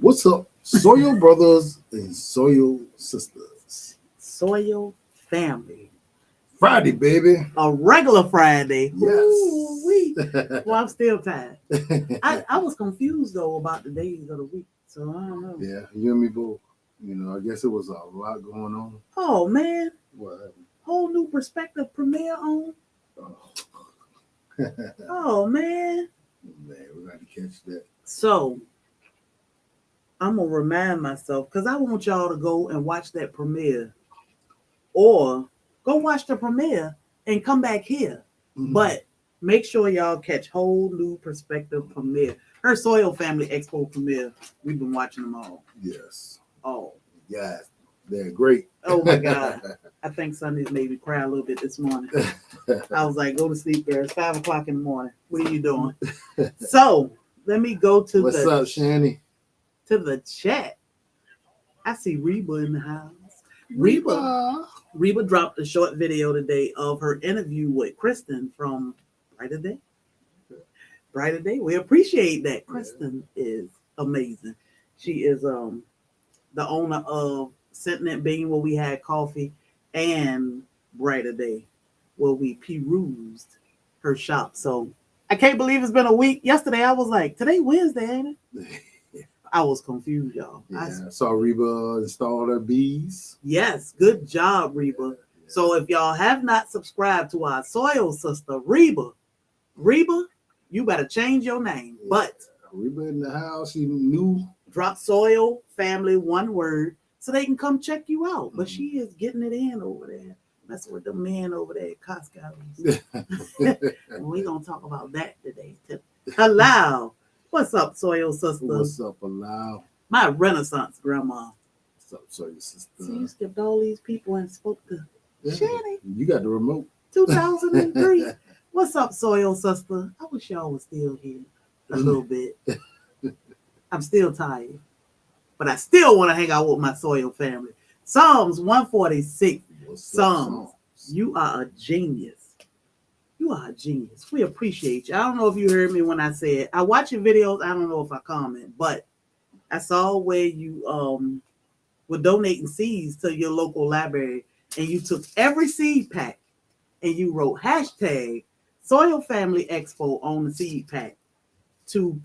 What's up, Soil Brothers and Soil Sisters? Soil Family. Friday, baby. A regular Friday. Yes. Ooh-wee. Well, I'm still tired. I was confused, though, about the days of the week. So, I don't know. Yeah, you and me both. You know, I guess it was a lot going on. Oh, man. What happened? Whole new perspective premiere on. Oh. Oh, man. Man, we got to catch that. So, I'm going to remind myself, because I want y'all to go and watch that premiere. Or go watch the premiere and come back here. Mm-hmm. But make sure y'all catch Whole New Perspective premiere. Her Soil Family Expo premiere. We've been watching them all. Yes. Oh. Yes. They're great. Oh, my God. I think Sunday's made me cry a little bit this morning. I was like, go to sleep, girl. It's 5 o'clock in the morning. What are you doing? So, let me go to What's up, Shani? To the chat. I see Reba in the house. Reba dropped a short video today of her interview with Kristen from Brighter Day. Brighter Day. We appreciate that. Kristen is amazing. She is the owner of Sentient Bean, where we had coffee, and Brighter Day, where we perused her shop. So I can't believe it's been a week. Yesterday I was like, today Wednesday, ain't it? I was confused, y'all. Yeah, I saw Reba install her bees. Yes, good job, Reba. Yeah. So if y'all have not subscribed to our soil sister, Reba, you better change your name. Yeah. But Reba in the house, she knew. Drop Soil Family, one word, so they can come check you out. But she is getting it in over there. That's what the men over there at Costco. We're going to talk about that today. Hello. What's up, Soil Sister? What's up, Allow? My Renaissance grandma. What's up, Soil Sister? So you skipped all these people and spoke to Shani. You got the remote. 2003. What's up, Soil Sister? I wish y'all was still here a little bit. I'm still tired, but I still want to hang out with my Soil family. Psalms 146. Psalms, you are a genius. You are a genius. We appreciate you. I don't know if you heard me when I said, I watch your videos. I don't know if I comment, but I saw where you were donating seeds to your local library, and you took every seed pack and you wrote hashtag Soil Family Expo on the seed pack to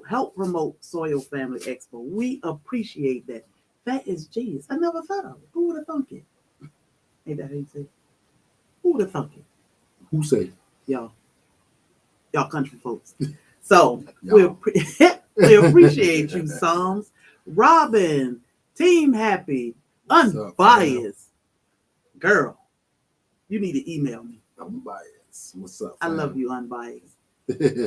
help promote Soil Family Expo. We appreciate that. That is genius. I never thought of it. Who would have thunk it? Ain't that how you say? Who would have thunk it? Who say? Y'all country folks. So we appreciate you, Psalms. Robin, Team Happy, Unbiased. Girl, you need to email me. Unbiased. What's up? I love you, Unbiased.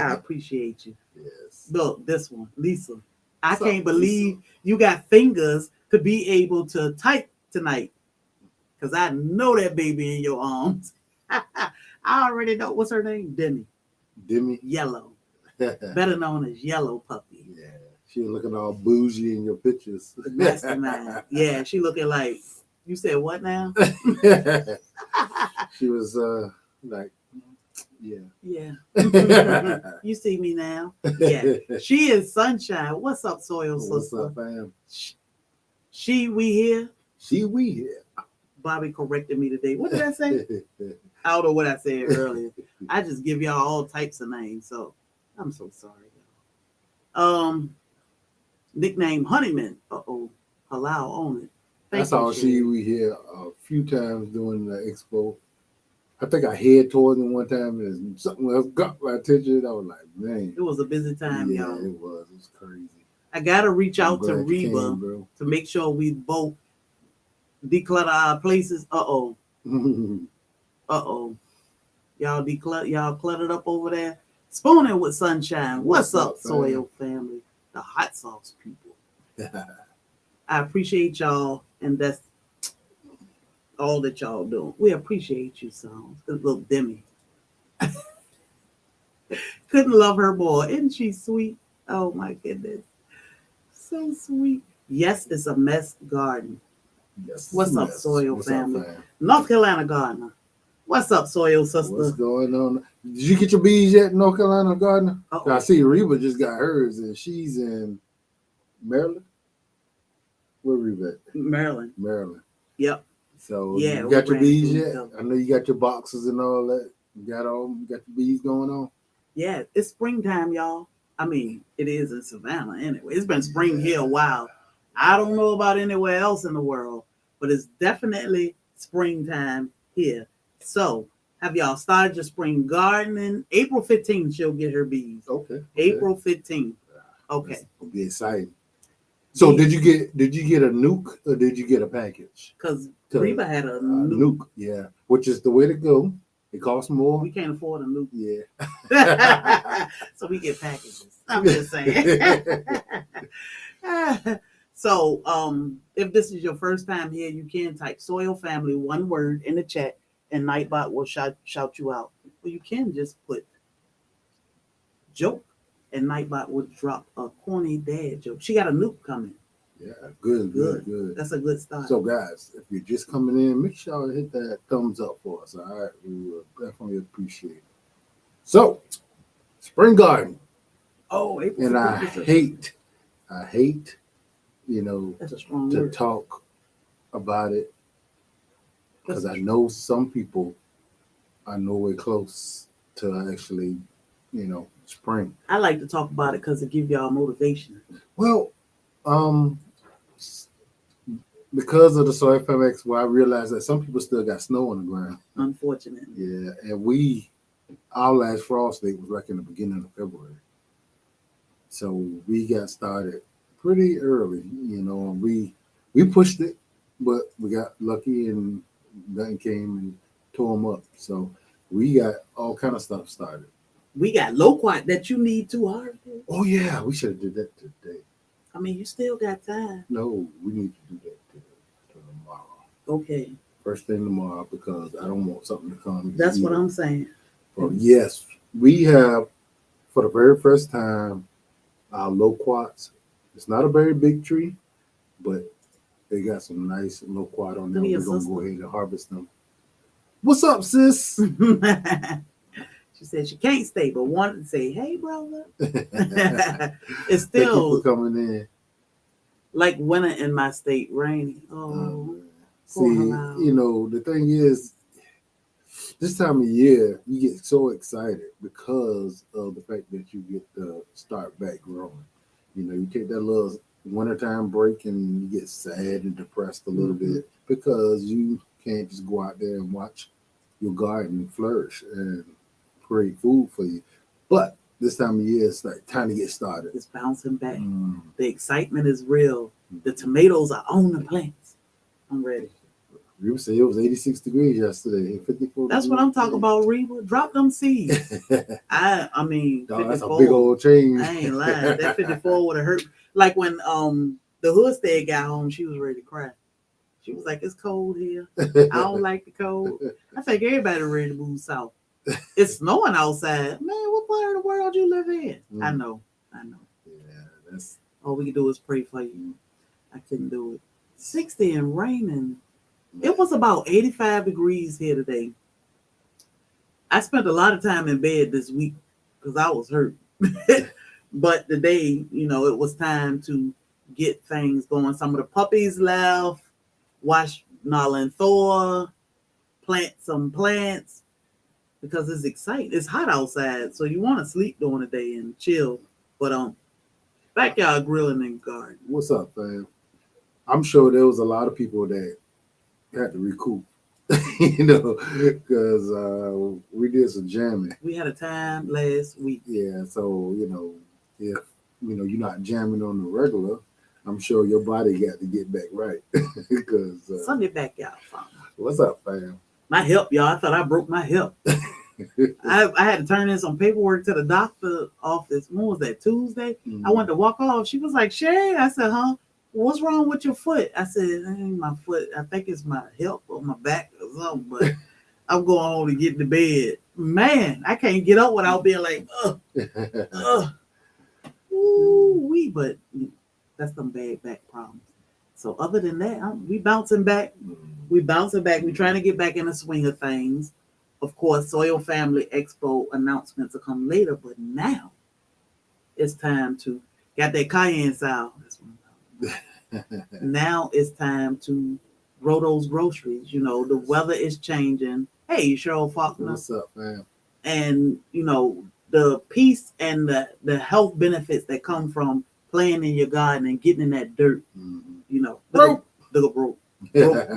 I appreciate you. Yes. Look, this one, Lisa. I can't believe you got fingers to be able to type tonight, because I know that baby in your arms. I already know. What's her name? Demi. Yellow. Better known as Yellow Puppy. Yeah. She looking all bougie in your pictures. Mastermind. Yeah, she looking like, you said what now? She was like, yeah. Yeah. You see me now? Yeah. She is sunshine. What's up, Soil Sister? What's up, fam? We here? We here. Bobby corrected me today. What did I say? I don't know what I said earlier. I just give y'all all types of names, so I'm so sorry. Nickname Honeyman. Allow on it. I saw we here a few times during the expo. I think I head towards them one time and something else got my attention. I was like, man. It was a busy time, y'all. Yeah, it was. It was crazy. I got to reach out to Reba to make sure we both declutter our places. Uh-oh. Y'all cluttered up over there. Spooning with Sunshine. What's up, Soil Family? The hot sauce people. I appreciate y'all, and that's all that y'all do. We appreciate you, Songs. Little Demi. Couldn't love her more. Isn't she sweet? Oh, my goodness. So sweet. Yes, it's a mess garden. Yes. What's up, Soil Family? North Carolina Gardener. What's up, Soil Sister? What's going on? Did you get your bees yet, North Carolina Gardener? I see Reba just got hers, and she's in Maryland. Where were you at? Maryland. Maryland. Yep. So Yeah, you we got your ran bees into yet? each other. I know you got your boxes and all that. You got the bees going on? Yeah, it's springtime, y'all. I mean, it is in Savannah anyway. It's been spring here a while. I don't know about anywhere else in the world, but it's definitely springtime here. So, have y'all started your spring gardening? April 15th, she'll get her bees. Okay. April 15th. Okay. It'll be exciting. So did you get a nuke or did you get a package? Because Reba had a nuke. Nuke, yeah, which is the way to go. It costs more. We can't afford a nuke. Yeah. So we get packages. I'm just saying. So if this is your first time here, you can type SoilFamily, one word, in the chat, and Nightbot will shout you out. Or you can just put joke, and Nightbot will drop a corny dad joke. She got a nuke coming. Yeah, good. That's a good start. So, guys, if you're just coming in, make sure you hit that thumbs up for us. All right, we will definitely appreciate it. So, spring garden. Oh, April. And I hate, that's a strong to word. talk about it because I know some people are nowhere close to actually, spring. I like to talk about it because it gives y'all motivation. Well, because of the SoilFamily Expo, I realized that some people still got snow on the ground. Unfortunately. Yeah, and our last frost date was like in the beginning of February. So we got started pretty early, and we pushed it, but we got lucky and nothing came and tore them up. So we got all kind of stuff started. We got loquat that you need to harvest. Oh yeah, we should have did that today. I mean, you still got time. No, we need to do that tomorrow. Okay. First thing tomorrow because I don't want something to come. That's what I'm saying. Well, yes, we have for the very first time our loquats. It's not a very big tree, but they got some nice loquat on them. We're gonna go ahead and harvest them. What's up, sis? She said she can't stay, but wanted to say, "Hey, brother." It's Thank you still for coming in. like winter in my state, rainy. See, the thing is, this time of year you get so excited because of the fact that you get to start back growing. You take that little wintertime break and you get sad and depressed a little bit because you can't just go out there and watch your garden flourish and create food for you. But this time of year, it's like time to get started. It's bouncing back. The excitement is real. The tomatoes are on the plants. I'm ready. You say it was 86 degrees yesterday, 54. That's what I'm talking about, Reba. Drop them seeds. I mean, dog, that's a big old change. I ain't lying. That 54 would have hurt. Like when the Hoodstead got home, she was ready to cry. She was like, "It's cold here. I don't like the cold." I think everybody ready to move south. It's snowing outside. Man, what part of the world you live in? I know. Yeah, all we can do is pray for you. I couldn't do it. 60 and raining. It was about 85 degrees here today. I spent a lot of time in bed this week because I was hurt. But today, it was time to get things going. Some of the puppies left, watch Nala and Thor, plant some plants because it's exciting. It's hot outside, so you want to sleep during the day and chill. But backyard grilling and garden. What's up, fam? I'm sure there was a lot of people that had to recoup, because we did some jamming. We had a time last week. Yeah, so if you're not jamming on the regular, I'm sure your body got to get back right. Because Sunday backyard fun. What's up, fam? My hip, y'all. I thought I broke my hip. I had to turn in some paperwork to the doctor office. When was that? Tuesday? I went to walk off. She was like, "Shay," I said, "Huh? What's wrong with your foot?" I said, "It ain't my foot. I think it's my hip or my back or something." But I'm going home to get to bed. Man, I can't get up without being like, ooh-wee. But that's some bad back problems. So other than that, we bouncing back. We're trying to get back in the swing of things. Of course, SoilFamily Expo announcements will come later, but now it's time to got that cayenne sour. Now it's time to grow those groceries. The weather is changing. Hey, Cheryl Faulkner. What's up, man? And the peace and the health benefits that come from playing in your garden and getting in that dirt. Broke. Look at broke.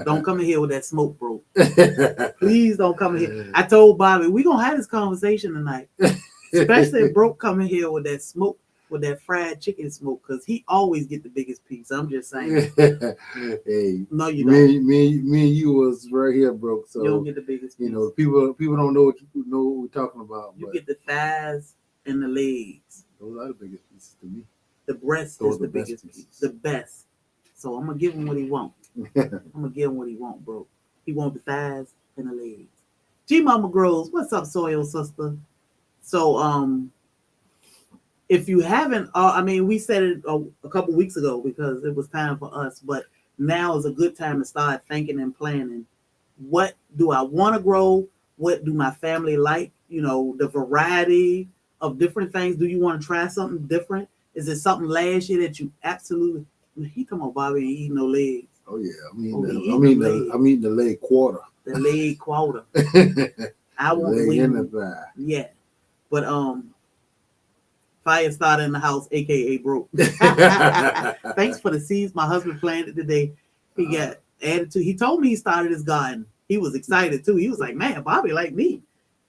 Don't come in here with that smoke, bro. Please don't come in here. I told Bobby we're gonna have this conversation tonight, especially if Broke come in here with that smoke, with that fried chicken smoke, because he always get the biggest piece. I'm just saying. Hey, no, you don't. Me and you was right here, Broke. So you don't get the biggest piece. People don't know what we're talking about. You get the thighs and the legs. Those are the biggest pieces to me. The breast is the biggest piece. The best. So I'm gonna give him what he wants. Bro. He want the thighs and the legs. G Mama Grows, what's up, Soil Sister? So if you haven't, we said it a couple weeks ago because it was time for us, but now is a good time to start thinking and planning. What do I want to grow? What do my family like? The variety of different things. Do you want to try something different? Is it something last year that you absolutely? He come on, Bobby ain't eating no legs. Oh yeah, I'm eating the leg quarter. The leg quarter. I want leg in the thigh. Yeah, but fire started in the house, aka Broke. Thanks for the seeds my husband planted today. He got added to. He told me he started his garden. He was excited too. He was like, "Man, Bobby like me.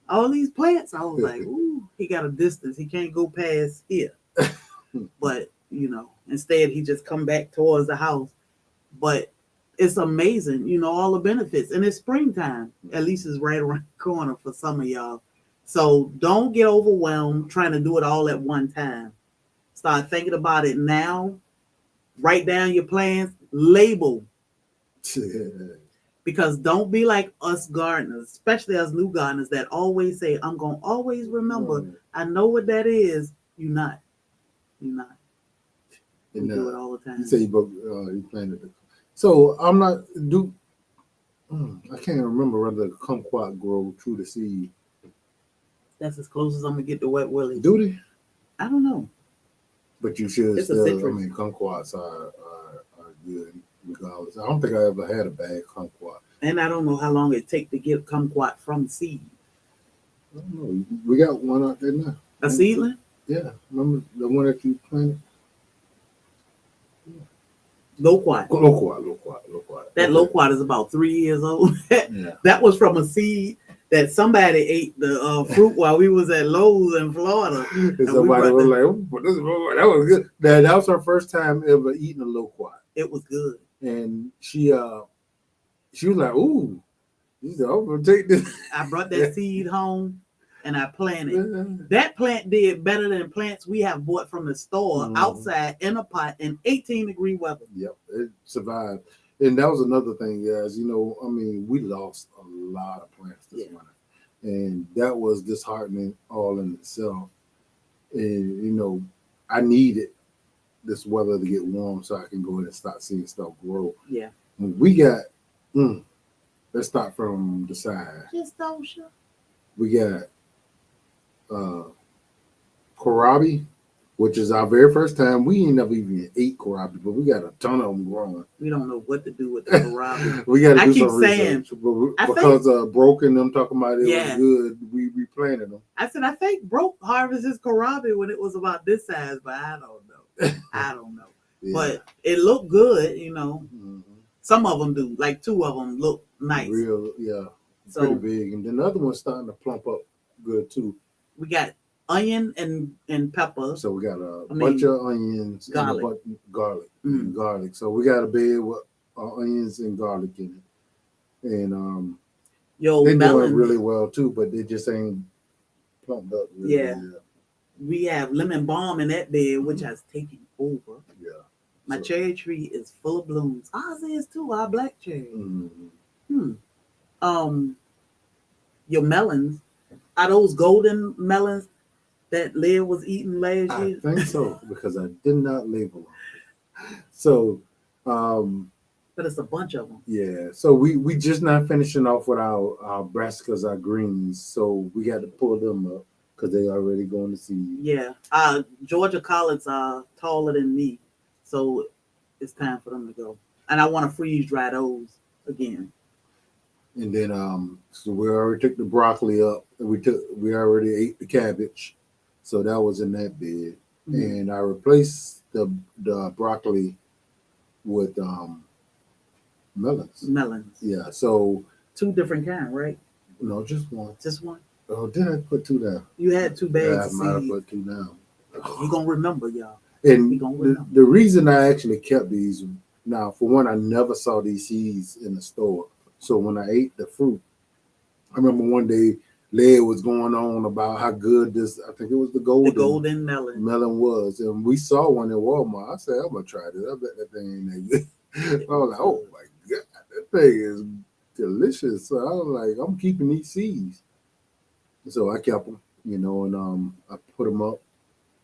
All these plants." I was like, "Ooh, he got a distance. He can't go past here." But instead he just come back towards the house. But it's amazing, all the benefits. And it's springtime. At least it's right around the corner for some of y'all. So don't get overwhelmed trying to do it all at one time. Start thinking about it now. Write down your plans. Label. Because don't be like us gardeners, especially us new gardeners that always say, I'm going to always remember. I know what that is. You're not. We do it all the time. You say you planted it. So I'm not I can't remember whether the kumquat grow through the seed. That's as close as I'm gonna get to wet willies. Do they? I don't know. But you should it's still. Kumquats are good regardless. I don't think I ever had a bad kumquat. And I don't know how long it take to get kumquat from seed. I don't know. We got one out there now. A seedling? Yeah. Remember the one that you planted? Loquat. That loquat is about 3 years old. That was from a seed that somebody ate the fruit while we was at Lowe's in Florida. And somebody was like, "Oh, that was good." That was her first time ever eating a loquat. It was good. And she was like, "Ooh," she said, "I'm gonna take this." I brought that seed home and I planted. That plant did better than plants we have bought from the store outside in a pot in 18-degree weather. Yep, it survived. And that was another thing, guys. We lost a lot of plants this winter. And that was disheartening all in itself. And, I needed this weather to get warm so I can go ahead and start seeing stuff grow. Yeah. And we got, let's start from the side. Just don't show. We got kohlrabi, which is our very first time. We ain't never even ate kohlrabi, but we got a ton of them growing. We don't know what to do with the kohlrabi. We got to do some research. Because Broke and them talking about it was good, we planted them. I think Broke harvested his kohlrabi when it was about this size, but I don't know. Yeah. But it looked good, Mm-hmm. Some of them do. Like 2 of them look nice. Pretty big. And then the other one's starting to plump up good too. We got onion and pepper. So we got a bunch of onions, garlic, and garlic. So we got a bed with onions and garlic in it, and they're doing really well too. But they just ain't plumped up. Really well. We have lemon balm in that bed, which has taken over. Yeah. My cherry tree is full of blooms. Ours is too. Our black cherry. Your melons, are those golden melons that Leah was eating last year? I think so, because I did not label them. So, but it's a bunch of them. Yeah. So we just not finishing off with our brassicas, our greens. So we got to pull them up because they already going to seed. Yeah. Georgia collards are taller than me. So it's time for them to go. And I want to freeze dry those again. And then so we already took the broccoli up, and we already ate the cabbage, so that was in that bed. Mhm. And I replaced the broccoli with melons. Melons. Yeah, so Two different kind, right? no, just one. Just one. Oh, did I put two down? You had 2 Yeah, bags I of might have seeds. put two down. You gonna remember, y'all. And We gonna remember. the reason I actually kept these, now for one, I never saw these seeds in the store. So when I ate the fruit, I remember one day Leah was going on about how good this, I think it was the The golden melon. melon was. And we saw one in Walmart. I said, I'm going to try this. I bet that thing ain't that good. I was like, oh my God, that thing is delicious. So I was like, I'm keeping these seeds. So I kept them, and I put them up.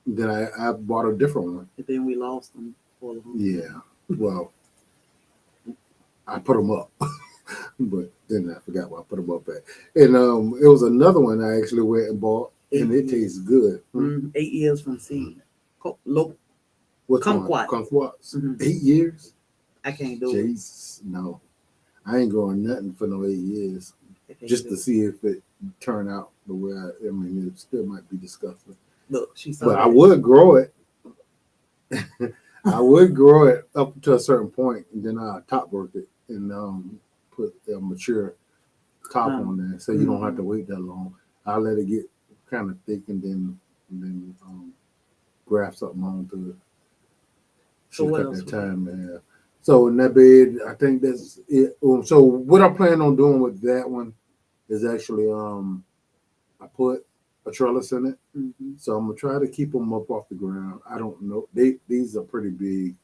Then I bought a different one. And then we lost them. For them. Yeah. Well, I put them up. But then I forgot where I put them up at. And it was another one I actually went and bought, and it tastes good. 8 years from seed. Look, What's kumquats. Kumquats. Mhm. 8 years? I can't do Jesus, no. I ain't growing nothing for no 8 years. it. Just to see if it turn out the way I mean, it still might be disgusting. Look, she saw But that. I would grow it. I would grow it up to a certain point, and then I top work it and put a mature top on there, so you don't have to wait that long. I'll let it get kind of thick, and then graft something onto it. So what cut else that we time to have. So in that bed, I think that's it. So what I plan on doing with that one is actually I put a trellis in it. Mhm. So I'm gonna try to keep them up off the ground. I don't know. These are pretty big.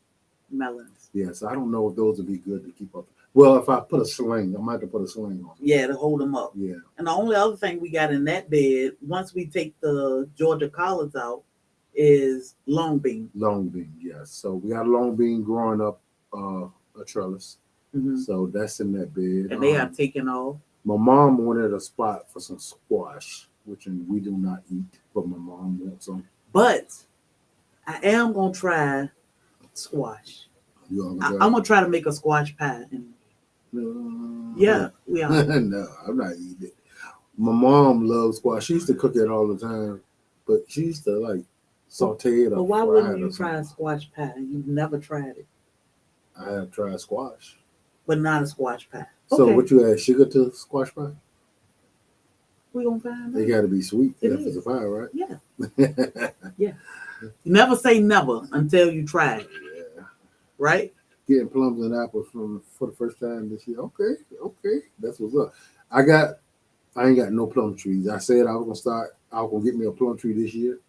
Melons. Yes, I don't know if those would be good to keep up. Well, if I put a sling, I might have to put a sling on. Yeah, to hold them up. Yeah. And the only other thing we got in that bed, once we take the Georgia collards out, is long bean. Long bean, yes. So we got a long bean growing up a trellis. Mhm. So that's in that bed. And they are taking off. My mom wanted a spot for some squash, which we do not eat, but my mom wants some. But I am gonna try squash. I'm gonna try to make a squash pie. No. Yeah, we are. No, I'm not eating it. My mom loves squash. She used to cook it all the time, but she used to like saute it. But why wouldn't you try a squash pie? You've never tried it. I have tried squash, but not a squash pie. So okay. what you add sugar to squash pie? We gonna find out. They got to be sweet It if is. it's a pie, right? Yeah. Yeah. You never say never until you try it. Yeah. Right? Getting plums and apples for the first time this year. Okay, that's what's up. I ain't got no plum trees. I said I was gonna get me a plum tree this year,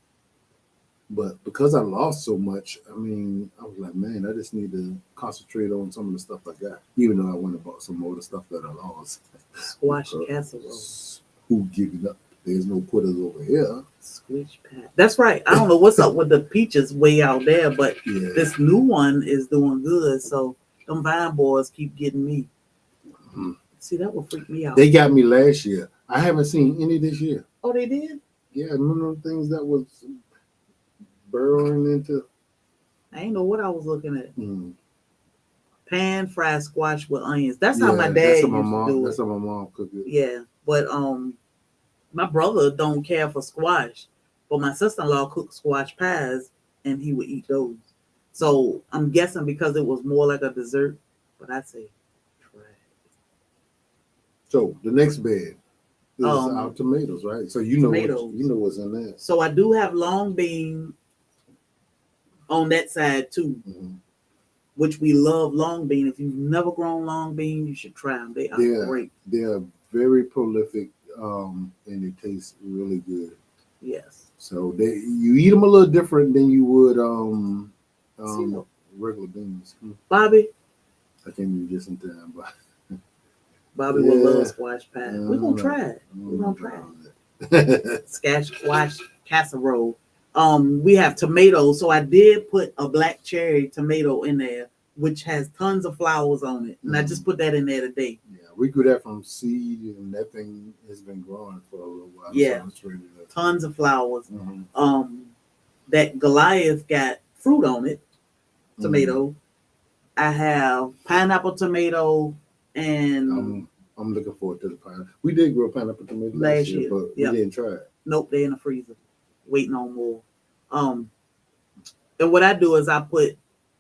but because I lost so much, I was like, man, I just need to concentrate on some of the stuff I got. Even though I went and bought some more of the stuff that I lost. Squash casserole. Who giving up? There's no quitters over here. Squish pie. That's right. I don't know what's up with the peaches way out there, but this new one is doing good. So them vine boys keep getting me. Mm-hmm. See, that will freak me out. They got me last year. I haven't seen any this year. Oh, they did? Yeah, remember them things that was burrowing into. I ain't know what I was looking at. Pan fried squash with onions. That's how my dad used to do it. That's how my mom cooked it. Yeah, but my brother don't care for squash, but my sister-in-law cooked squash pies, and he would eat those. So I'm guessing because it was more like a dessert, but I say try it. So the next bed is our tomatoes, right? So you know what's in there. So I do have long bean on that side too, which we love long bean. If you've never grown long bean, you should try them. They are great. They are very prolific, and they taste really good. Yes. So you eat them a little different than you would regular beans. Bobby, I came in just in time, but Bobby will love squash pie. We're gonna try it. We're gonna try it. Squash casserole. We have tomatoes, so I did put a black cherry tomato in there, which has tons of flowers on it, and I just put that in there today. Yeah, we grew that from seed, and that thing has been growing for a little while. Yeah, so tons of flowers. That Goliath got fruit on it, tomato, I have pineapple, tomato, and I'm looking forward to the pineapple. We did grow pineapple tomato last last year, year. but Yep. we didn't try it. Nope, they're in the freezer, waiting on more. And what I do is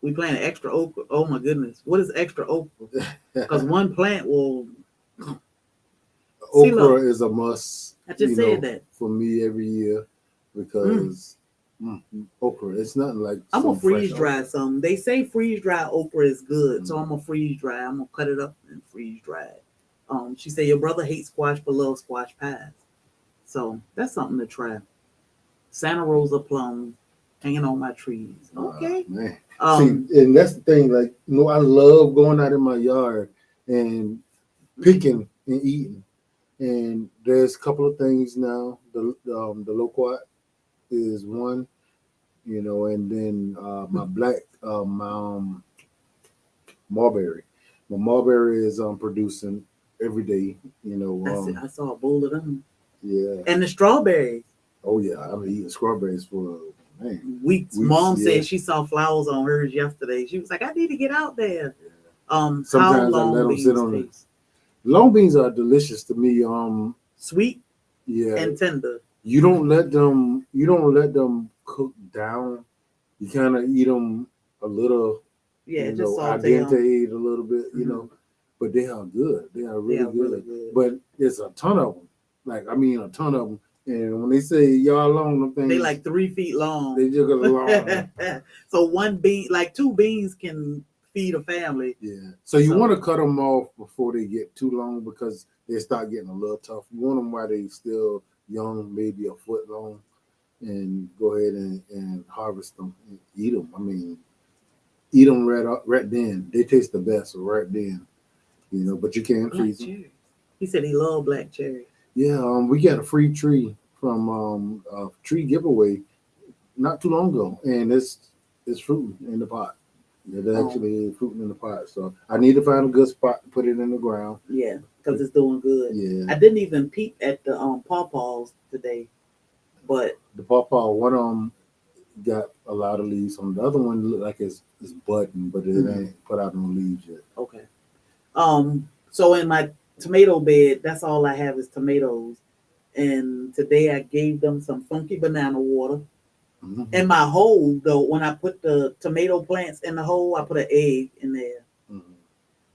we plant an extra okra. Oh my goodness, what is extra okra? Because one plant will. See, Okra look, is a must. I just said that. For me every year because okra. It's nothing like I'm gonna some freeze fresh dry okra. some. They say freeze dry okra is good, so I'm gonna freeze dry. I'm gonna cut it up and freeze dry it. She said your brother hates squash but loves squash pies, so that's something to try. Santa Rosa plums hanging on my trees. Okay. Man. Um, See, and that's the thing. Like, I love going out in my yard and picking and eating. And there's a couple of things now. The loquat is one, and then my black mulberry. My mulberry is producing every day. I saw a bowl of them. Yeah. And the strawberries. Oh yeah, I've been eating strawberries for weeks. Mom said she saw flowers on hers yesterday. She was like, "I need to get out there." Sometimes how I long let them beans sit on taste? Long beans are delicious to me. Sweet Yeah. and tender. You don't let them cook down. You kind of eat them a little, Yeah, just al saute them. dente a little bit, but they are good. They are really good. But there's a ton of them. A ton of them. And when they say y'all long, them things, they like 3 feet long. They just long. So one bean, like 2 beans, can feed a family. Yeah. So you want to cut them off before they get too long because they start getting a little tough. You want them while they still young, maybe a foot long, and go ahead and harvest them and eat them. Eat them right then. They taste the best right then, but you can't freeze them. He said he loved black cherries. Yeah, we got a free tree from a tree giveaway not too long ago, and it's fruiting in the pot. It's actually fruiting in the pot. So I need to find a good spot to put it in the ground. Yeah, because it's doing good. Yeah. I didn't even peep at the pawpaws today, but the pawpaw, one of them got a lot of leaves. On the other one looked like it's budding, but it ain't put out no leaves yet. Okay. So in my tomato bed, that's all I have is tomatoes. And today I gave them some funky banana water. Mm-hmm. In my hole, though, when I put the tomato plants in the hole, I put an egg in there. Mm-hmm.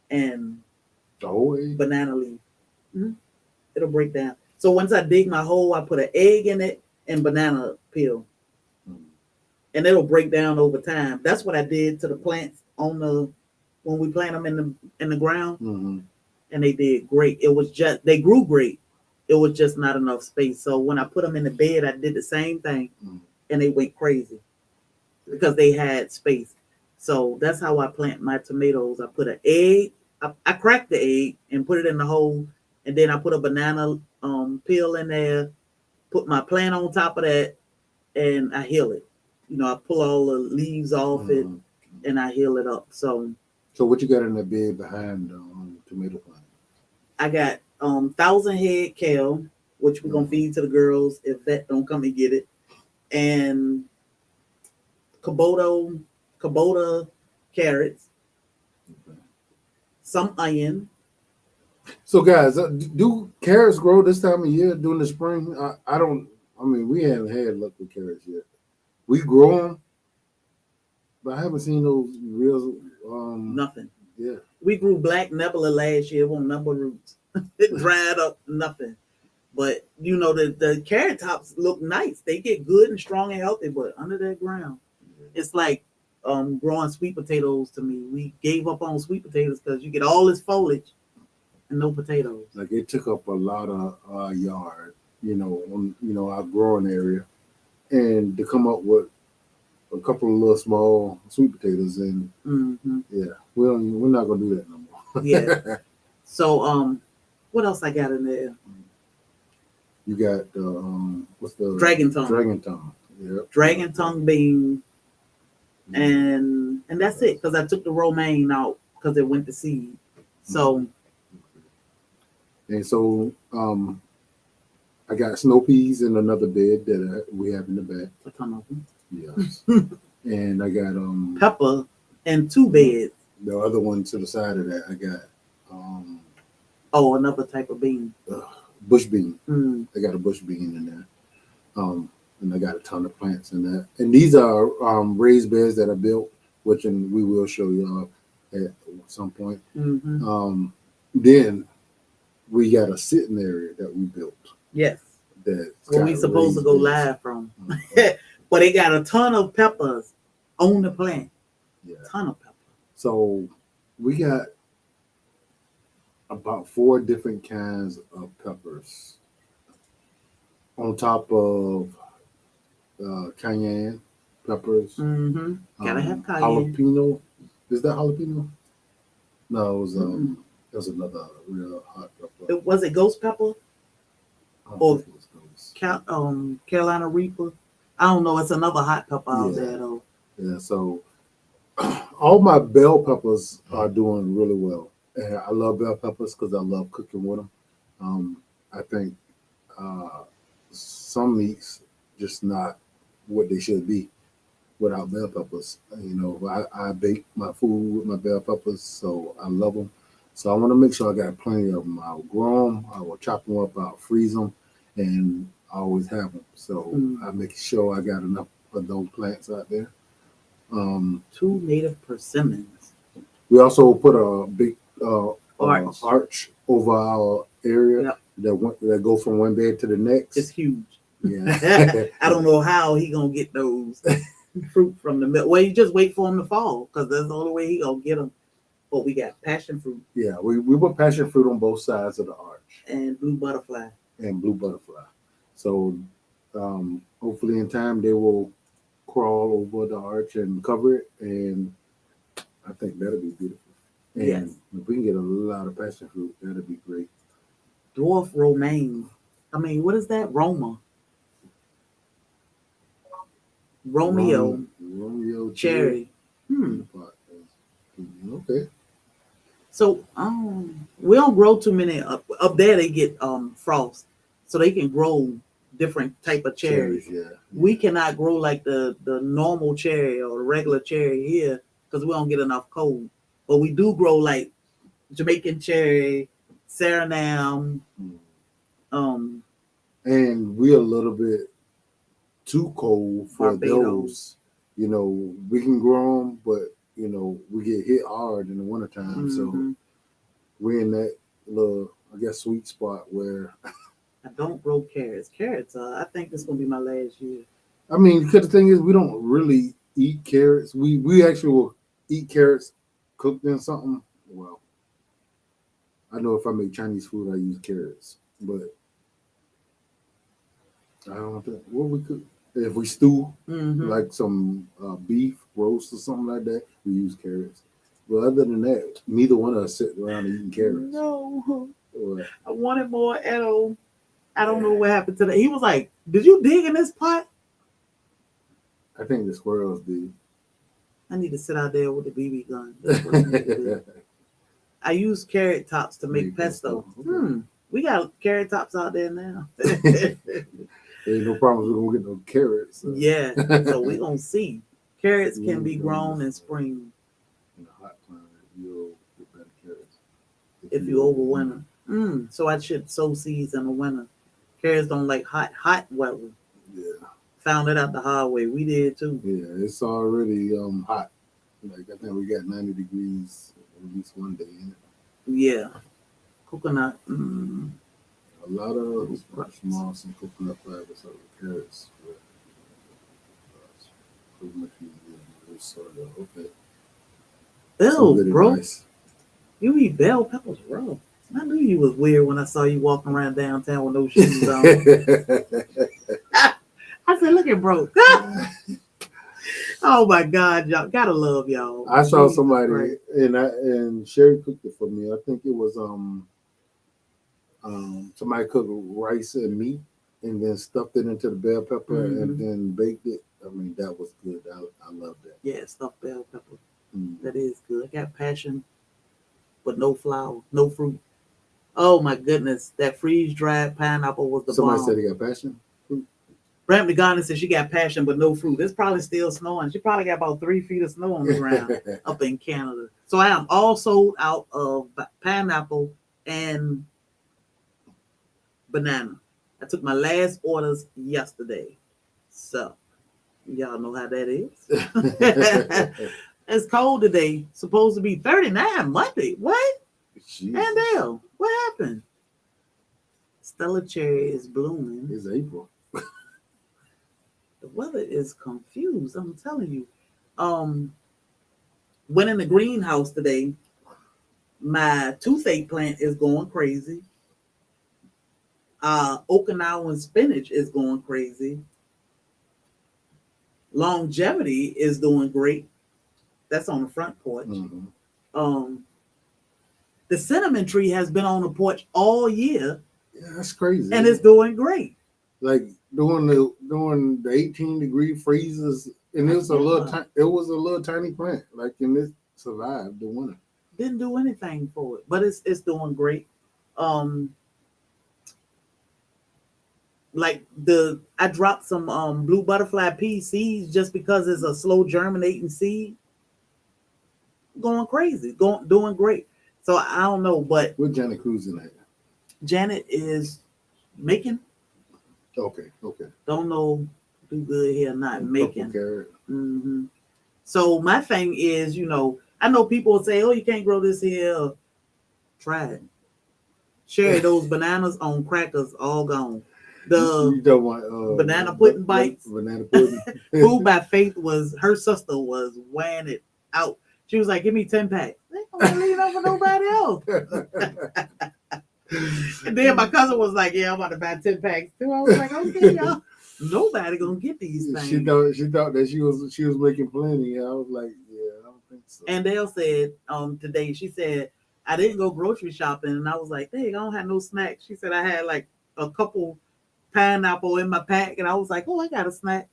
And the whole egg? Banana leaf. Mm-hmm. It'll break down. So once I dig my hole, I put an egg in it and banana peel. Mm-hmm. And it'll break down over time. That's what I did to the plants when we plant them in the ground. Mm-hmm. And they did great. They grew great. It was just not enough space. So when I put them in the bed, I did the same thing. Mm-hmm. And they went crazy because they had space. So that's how I plant my tomatoes. I put an egg. I cracked the egg and put it in the hole. And then I put a banana peel in there, put my plant on top of that, and I heal it. I pull all the leaves off it, and I heal it up. So what you got in the bed behind the tomato plant? I got 1,000 head kale, which we're going to feed to the girls if that don't come and get it. And Kubota carrots, some onion. So guys, do carrots grow this time of year during the spring? We haven't had luck with carrots yet. We grow them, but I haven't seen those real. Nothing. Yeah. We grew black nebula last year. It won't number roots. It dried up. Nothing. But the carrot tops look nice. They get good and strong and healthy, but under that ground, it's like growing sweet potatoes to me. We gave up on sweet potatoes because you get all this foliage and no potatoes. Like it took up a lot of our yard, our growing area, and to come up with a couple of little small sweet potatoes, and we're not gonna do that no more. Yeah. So what else I got in there? You got what's the dragon tongue? Dragon tongue. Yep. Dragon tongue bean, and that's it. Because I took the romaine out because it went to seed. So. And so I got snow peas in another bed that we have in the back. A ton of them. Yes. And I got pepper in 2 beds. The other one to the side of that, I got um, Oh, another type of bean. uh, bush bean. Mm. I got a bush bean in there. And I got a ton of plants in that. And these are raised beds that I built, which and we will show you at some point. Mm-hmm. Then we got a sitting area that we built. Yes. That's where we supposed to go beds. live from. But they got a ton of peppers on the plant. Yeah. Ton of peppers. So we got about 4 different kinds of peppers on top of cayenne peppers. Mm-hmm. Gotta have cayenne. Jalapeno. Is that jalapeno? No, Mm-mm. it was another real hot pepper. Was it ghost pepper I don't or think it was those. Carolina Reaper? I don't know. It's another hot pepper out Yeah. there though. Yeah, so all my bell peppers are doing really well. And I love bell peppers because I love cooking with them. I think uh, some meats just not what they should be without bell peppers. You know, I bake my food with my bell peppers, so I love them. So I want to make sure I got plenty of them. I'll grow them, I will chop them up, I'll freeze them, and I always have them. So I make sure I got enough of those plants out there. 2 native persimmons. We also put a big Arch over our area. Yep. that go from one bed to the next. It's huge. Yeah. I don't know how he gonna get those fruit from the middle. Well, you just wait for him to fall because that's the only way he gonna get them. But we got passion fruit. Yeah, we put passion fruit on both sides of the arch. And blue butterfly. So hopefully in time they will crawl over the arch and cover it, and I think that'll be beautiful. And yes. If we can get a lot of passion fruit, that'll be great. Dwarf romaine. I mean, what is that? Romeo cherry. Okay. So we don't grow too many up there. They get frost, so they can grow different type of cherries. Yeah. We cannot grow like the normal cherry or the regular cherry here because we don't get enough cold. But we do grow like Jamaican cherry, Suriname. And we're a little bit too cold for Barbados. those. You know, we can grow them, but you know, we get hit hard in the wintertime. Mm-hmm. So we're in that little, I guess, sweet spot where I don't grow carrots. Carrots, I think this is gonna be my last year. I mean, because the thing is, we don't really eat carrots. We actually will eat carrots cooked in something. Well, I know if I make Chinese food, I use carrots, but I don't think what we cook. If we stew, like some beef roast or something like that, we use carrots. But other than that, neither one of us sit around eating carrots. No. Or, I wanted more Edo. I don't know what happened to that. He was like, "Did you dig in this pot?" I think the squirrels did. I need to sit out there with the BB gun. That's what I need to do. I use carrot tops to make pesto. Okay. We got carrot tops out there now. Ain't no problems. We're gonna get no carrots. So. Yeah, so we're gonna see. Carrots can be grown in spring. In a hot climate, you'll get better carrots. If you over winter. So I should sow seeds in the winter. Carrots don't like hot weather. Yeah. Found it out the hard way. We did too. Yeah, it's already hot. Like I think we got 90 degrees at least one day in it. Yeah. Coconut. A lot of small some coconut fibers of the carrots. Pretty much okay. Ew, bro. Advice. You eat bell peppers raw. I knew you was weird when I saw you walking around downtown with no shoes on. I said, look at bro. Oh my God, y'all gotta love y'all. I saw somebody and Sherry cooked it for me. I think it was somebody cooked rice and meat and then stuffed it into the bell pepper and then baked it. I mean, that was good. I love that. Yeah, stuffed bell pepper. That is good. I got passion, but no flour, no fruit. Oh my goodness, that freeze dried pineapple was the Somebody bomb. said they got passion fruit. Brampton Garden said she got passion but no fruit. It's probably still snowing. She probably got about 3 feet of snow on the ground up in Canada. So I am all sold out of pineapple and banana. I took my last orders yesterday. So y'all know how that is. It's cold today. Supposed to be 39 Monday. What? Jesus. And Dale, what happened? Stella cherry is blooming. It's April. The weather is confused. I'm telling you. Went in the greenhouse today. My toothache plant is going crazy. Okinawan spinach is going crazy. Longevity is doing great. That's on the front porch. Mm-hmm. The cinnamon tree has been on the porch all year. Yeah, that's crazy. And it's doing great. Like during the 18-degree freezes, and it was a little tiny plant. Like, and it survived the winter. Didn't do anything for it, but it's doing great. Like I dropped some blue butterfly pea seeds just because it's a slow germinating seed. Going crazy, doing great. So I don't know, but what Janet Cruz in that? Janet is making. Okay. Don't know do good here, not making. Mm-hmm. So my thing is, I know people will say, "Oh, you can't grow this here." Try it. Sherry, those bananas on crackers all gone. The banana pudding bites. Banana pudding. Food by Faith her sister was weighing it out. She was like, "Give me 10 packs." They don't want to leave that for nobody else. And then my cousin was like, "Yeah, I'm about to buy 10 packs too." I was like, "Okay, y'all. Nobody gonna get these things." She thought that she was making plenty. I was like, "Yeah, I don't think so." And Dale said today, she said, "I didn't go grocery shopping," and I was like, "Hey, I don't have no snacks." She said I had like a couple pineapple in my pack, and I was like, "Oh, I got a snack."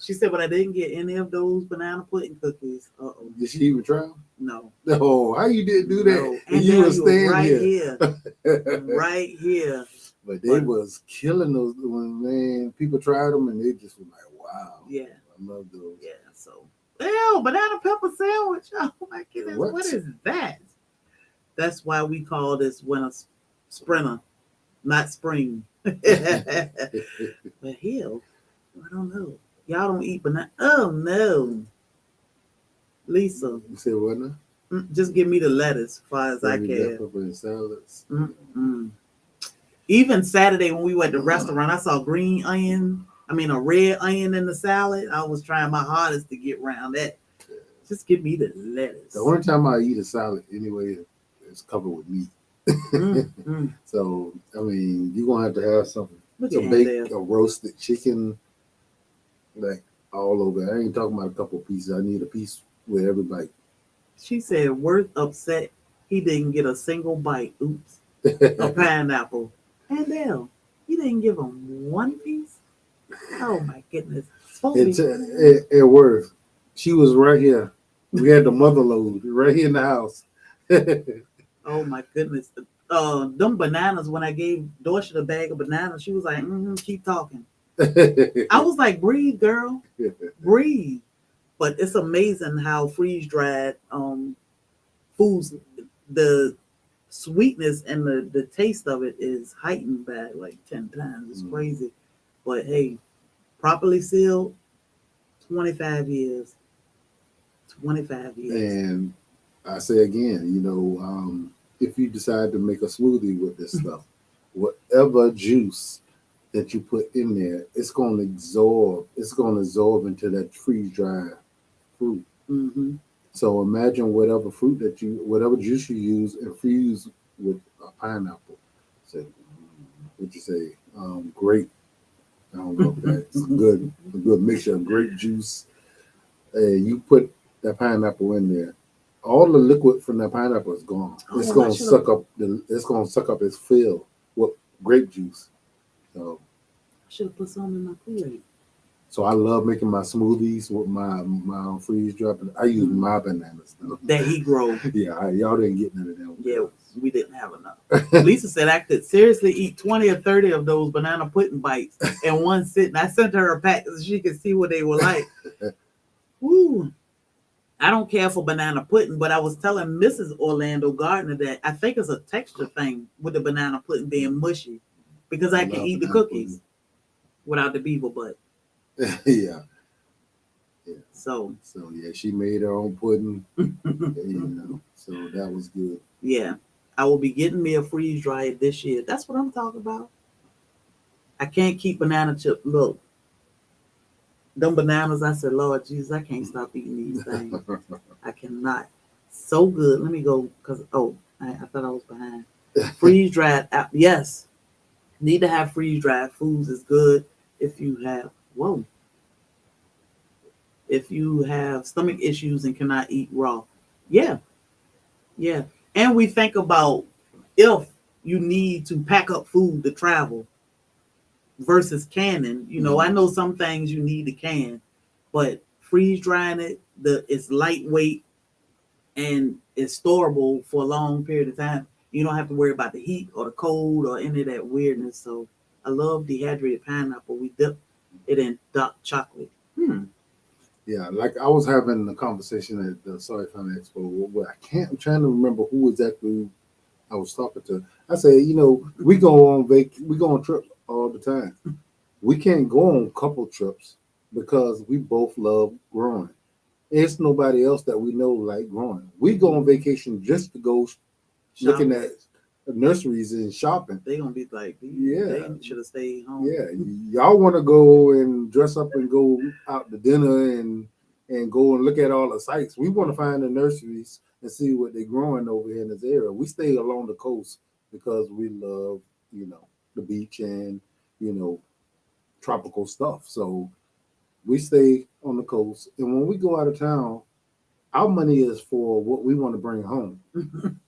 She said, "But I didn't get any of those banana pudding cookies." Did she even try them? No. No. How you didn't do that? No. And you were standing right here. Right here. But they was killing those when people tried them and they just were like, "Wow." Yeah. I love those. Yeah. So, banana pepper sandwich. Oh my goodness, what is that? That's why we call this winter sprinter, not spring. But hell, I don't know. Y'all don't eat banana. Oh no, Lisa. You said what now? Just give me the lettuce, as far as I can. Pepper and salads. Even Saturday when we went to the restaurant, I saw a red onion in the salad. I was trying my hardest to get around that. Just give me the lettuce. The only time I eat a salad anyway is covered with meat. So you're gonna have to have something. A roasted chicken, like all over. I ain't talking about a couple of pieces. I need a piece with every bite. She said, Worth upset he didn't get a single bite. Oops. A pineapple. And Dale, you didn't give him one piece? Oh my goodness. At Worth, she was right here. We had the mother load right here in the house. Oh my goodness. Them bananas, when I gave Dorsha the bag of bananas, she was like, keep talking. I was like, breathe, girl. Breathe. But it's amazing how freeze-dried foods, the sweetness and the taste of it is heightened by like 10 times. It's crazy. But hey, properly sealed, 25 years. 25 years. And I say again, if you decide to make a smoothie with this stuff, whatever juice that you put in there, it's going to absorb into that freeze-dried fruit. Mm-hmm. So imagine whatever juice you use and freeze with a pineapple. So, what you say? Grape. I don't know if that's a good mixture of grape juice. You put that pineapple in there. All the liquid from that pineapple is gone. It's going to suck up. It's going to suck up its fill with grape juice. So I should have put some in my Kool-Aid. So I love making my smoothies with my freeze drop. I use my bananas though. That he grow. Yeah, y'all didn't get none of them. Yeah, We didn't have enough. Lisa said I could seriously eat 20 or 30 of those banana pudding bites in one sitting. I sent her a pack so she could see what they were like. Ooh. I don't care for banana pudding, but I was telling Mrs. Orlando Gardner that I think it's a texture thing with the banana pudding being mushy because I can eat the cookies without the beaver butt. Yeah. Yeah. So yeah, she made her own pudding. So that was good. Yeah. I will be getting me a freeze dryer this year. That's what I'm talking about. I can't keep banana chip. Look, them bananas, I said, Lord Jesus, I can't stop eating these things. I cannot. So good. Let me go because I thought I was behind. Freeze dried. Yes, need to have freeze dried foods is good if you have if you have stomach issues and cannot eat raw. Yeah, yeah. And we think about if you need to pack up food to travel versus canning. I know some things you need to can, but freeze drying it's lightweight and it's storable for a long period of time. You don't have to worry about the heat or the cold or any of that weirdness. So I love dehydrated pineapple. We dip it in dark chocolate. Yeah, like I was having a conversation at the SoilFamily Expo where I'm trying to remember who exactly I was talking to. I said, we go on trips all the time. We can't go on couple trips because we both love growing. It's nobody else that we know like growing. We go on vacation just to go looking at nurseries and shopping. They gonna be like, yeah, they should have stayed home. Yeah, y'all want to go and dress up and go out to dinner and go and look at all the sites. We want to find the nurseries and see what they're growing over here in this area. We stay along the coast because we love, the beach and tropical stuff. So we stay on the coast, and when we go out of town, our money is for what we want to bring home.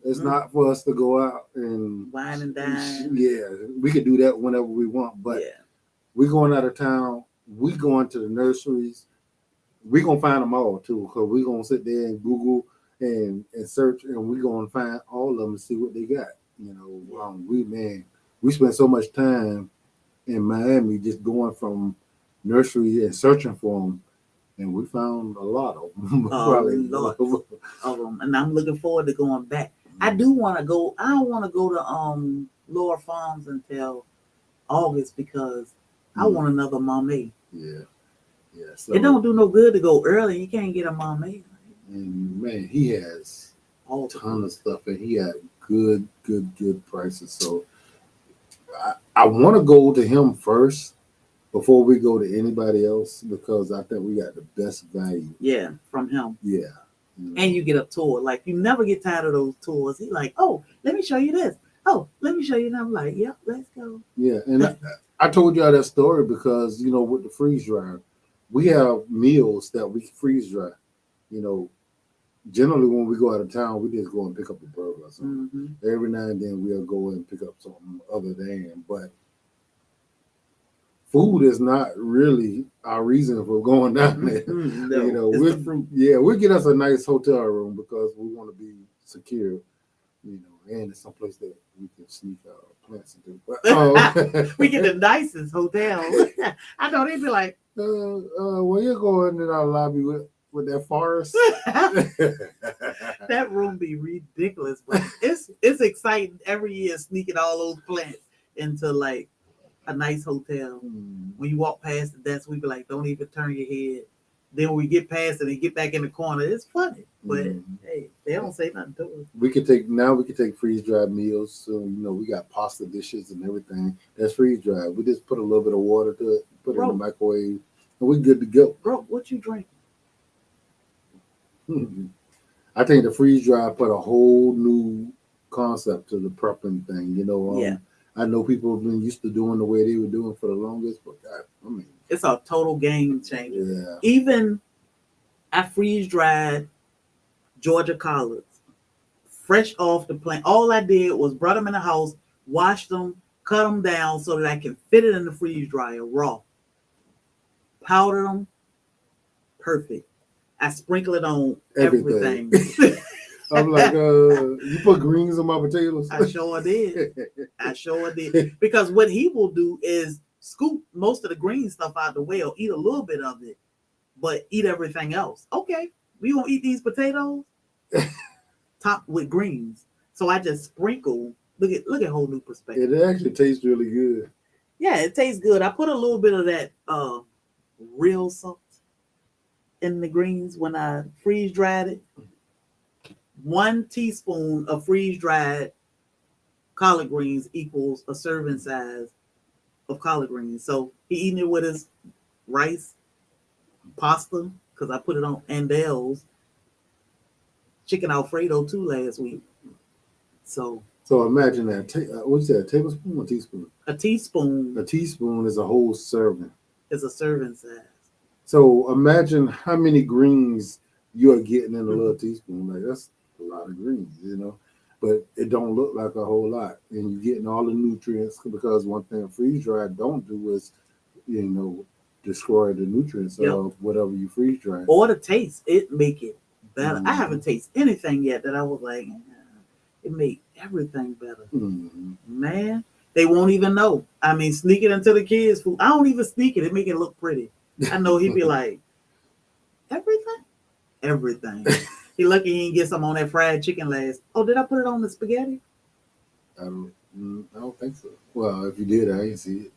It's not for us to go out and wine and dine. Yeah, we could do that whenever we want, but we're going out of town. We going to the nurseries. We're gonna find them all too, because we're gonna sit there and Google and search, and we're gonna find all of them and see what they got. We spend so much time in Miami just going from nursery and searching for them, and we found a lot of them. Probably lots of them, and I'm looking forward to going back. I do want to go. I don't want to go to Lower Farms until August because I want another Mamey. Yeah. So, it don't do no good to go early. You can't get a Mamey. And man, he has a ton of stuff, and he had good prices. So I want to go to him first before we go to anybody else because I think we got the best value. Yeah, from him. Yeah. And you get a tour. Like, you never get tired of those tours. He's like, oh, let me show you this. Oh, let me show you. And I'm like, yep, let's go. Yeah, and I told y'all that story because, with the freeze dryer, we have meals that we freeze dry. Generally when we go out of town, we just go and pick up a burger or something. Mm-hmm. Every now and then we'll go and pick up something other than, but food is not really our reason for going down there. Mm-hmm. No, it's the fruit. Yeah, we'll get us a nice hotel room because we want to be secure, and it's someplace that we can sneak our plants into. But, we get the nicest hotel. I know they'd be like, when you're going in our lobby with that forest, that room be ridiculous, but it's exciting every year sneaking all those plants into like a nice hotel. When you walk past the desk, we be like, don't even turn your head. Then when we get past it and get back in the corner, it's funny. But hey, they don't say nothing to us. We could take freeze dried meals. So we got pasta dishes and everything. That's freeze dried. We just put a little bit of water to it, put it in the microwave, and we're good to go. Bro, what you drinking? I think the freeze dry put a whole new concept to the prepping thing. I know people have been used to doing the way they were doing for the longest, but it's a total game changer. Yeah. Even I freeze dried Georgia collards, fresh off the plant. All I did was brought them in the house, washed them, cut them down so that I can fit it in the freeze dryer raw. Powder them, perfect. I sprinkle it on everything. I'm like, you put greens on my potatoes? I sure did. I sure did. Because what he will do is scoop most of the green stuff out the way, or eat a little bit of it, but eat everything else. Okay, we gonna eat these potatoes topped with greens. So I just sprinkle. Look at whole new perspective. It actually tastes really good. Yeah, it tastes good. I put a little bit of that real salt in the greens when I freeze dried it. 1 teaspoon of freeze dried collard greens equals a serving size of collard greens. So he eating it with his rice, pasta, because I put it on Andel's chicken Alfredo too last week. So imagine that. What you said? A tablespoon or teaspoon? a teaspoon A teaspoon is a whole serving. is a serving size. So imagine how many greens you're getting in a little teaspoon. Like that's a lot of greens, But it don't look like a whole lot, and you're getting all the nutrients because one thing freeze dried don't do is, destroy the nutrients of whatever you freeze dry. Or the taste, it make it better. I haven't tasted anything yet that I was like, it made everything better. Man, they won't even know. I mean, sneak it into the kids' food. I don't even sneak it. It make it look pretty. I know he'd be like, everything. He lucky he didn't get some on that fried chicken last. Oh, did I put it on the spaghetti? I don't think so. Well, if you did, I ain't see it.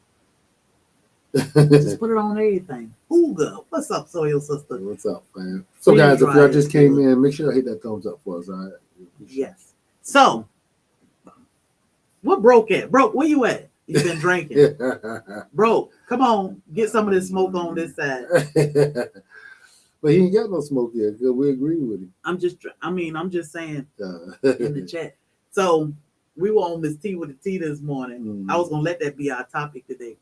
Just put it on everything. Ooga, what's up, Soil Sister? What's up, man? So, guys, if y'all just came in, make sure you hit that thumbs up for us. All right? Yes. So, what Broke at? Broke, where you at? You been drinking? Broke, come on, get some of this smoke on this side. But he ain't got no smoke yet because we agree with him. I'm just saying in the chat. So we were on this tea with the tea this morning. I was gonna let that be our topic today.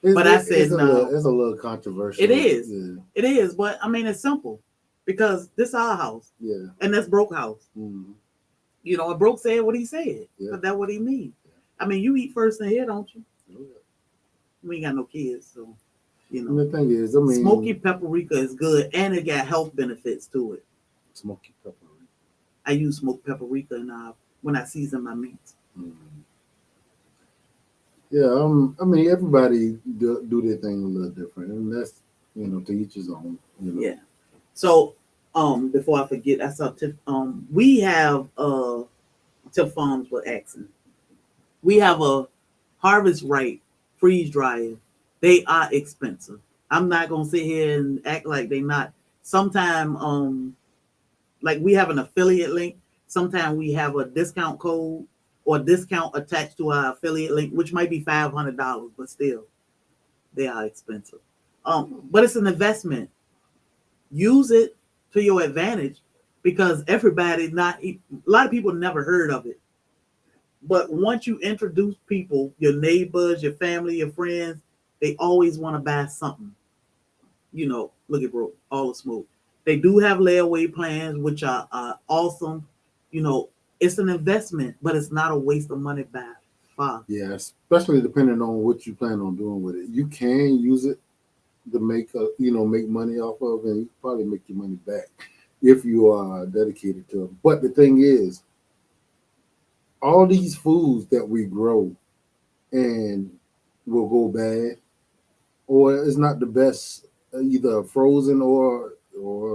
I said no. It's a little controversial. It is. Yeah. It is, but I mean it's simple because this our house. Yeah. And that's Broke house. And Broke said what he said. Yeah. But that's what he means. Yeah. I mean, you eat first in here, don't you? Oh, yeah. We ain't got no kids, so And the thing is, I mean, smoky paprika is good, and it got health benefits to it. Smoky paprika. I use smoked paprika when I season my meats. Yeah, I mean, everybody do their thing a little different, and that's to each his own. Yeah. So, before I forget, I saw Tiff. We have Tiff Farms with Axon. We have a Harvest Right freeze dryer. They are expensive. I'm not gonna sit here and act like they're not. Sometime, like we have an affiliate link. Sometimes we have a discount code or discount attached to our affiliate link, which might be $500, but still, they are expensive. But it's an investment. Use it to your advantage because a lot of people never heard of it. But once you introduce people, your neighbors, your family, your friends, they always want to buy something. Look at Broke, all the smoke. They do have layaway plans, which are awesome. It's an investment, but it's not a waste of money by far. Yeah, especially depending on what you plan on doing with it. You can use it to make money off of, and you can probably make your money back if you are dedicated to it. But the thing is, all these foods that we grow and will go bad, or it's not the best, either frozen or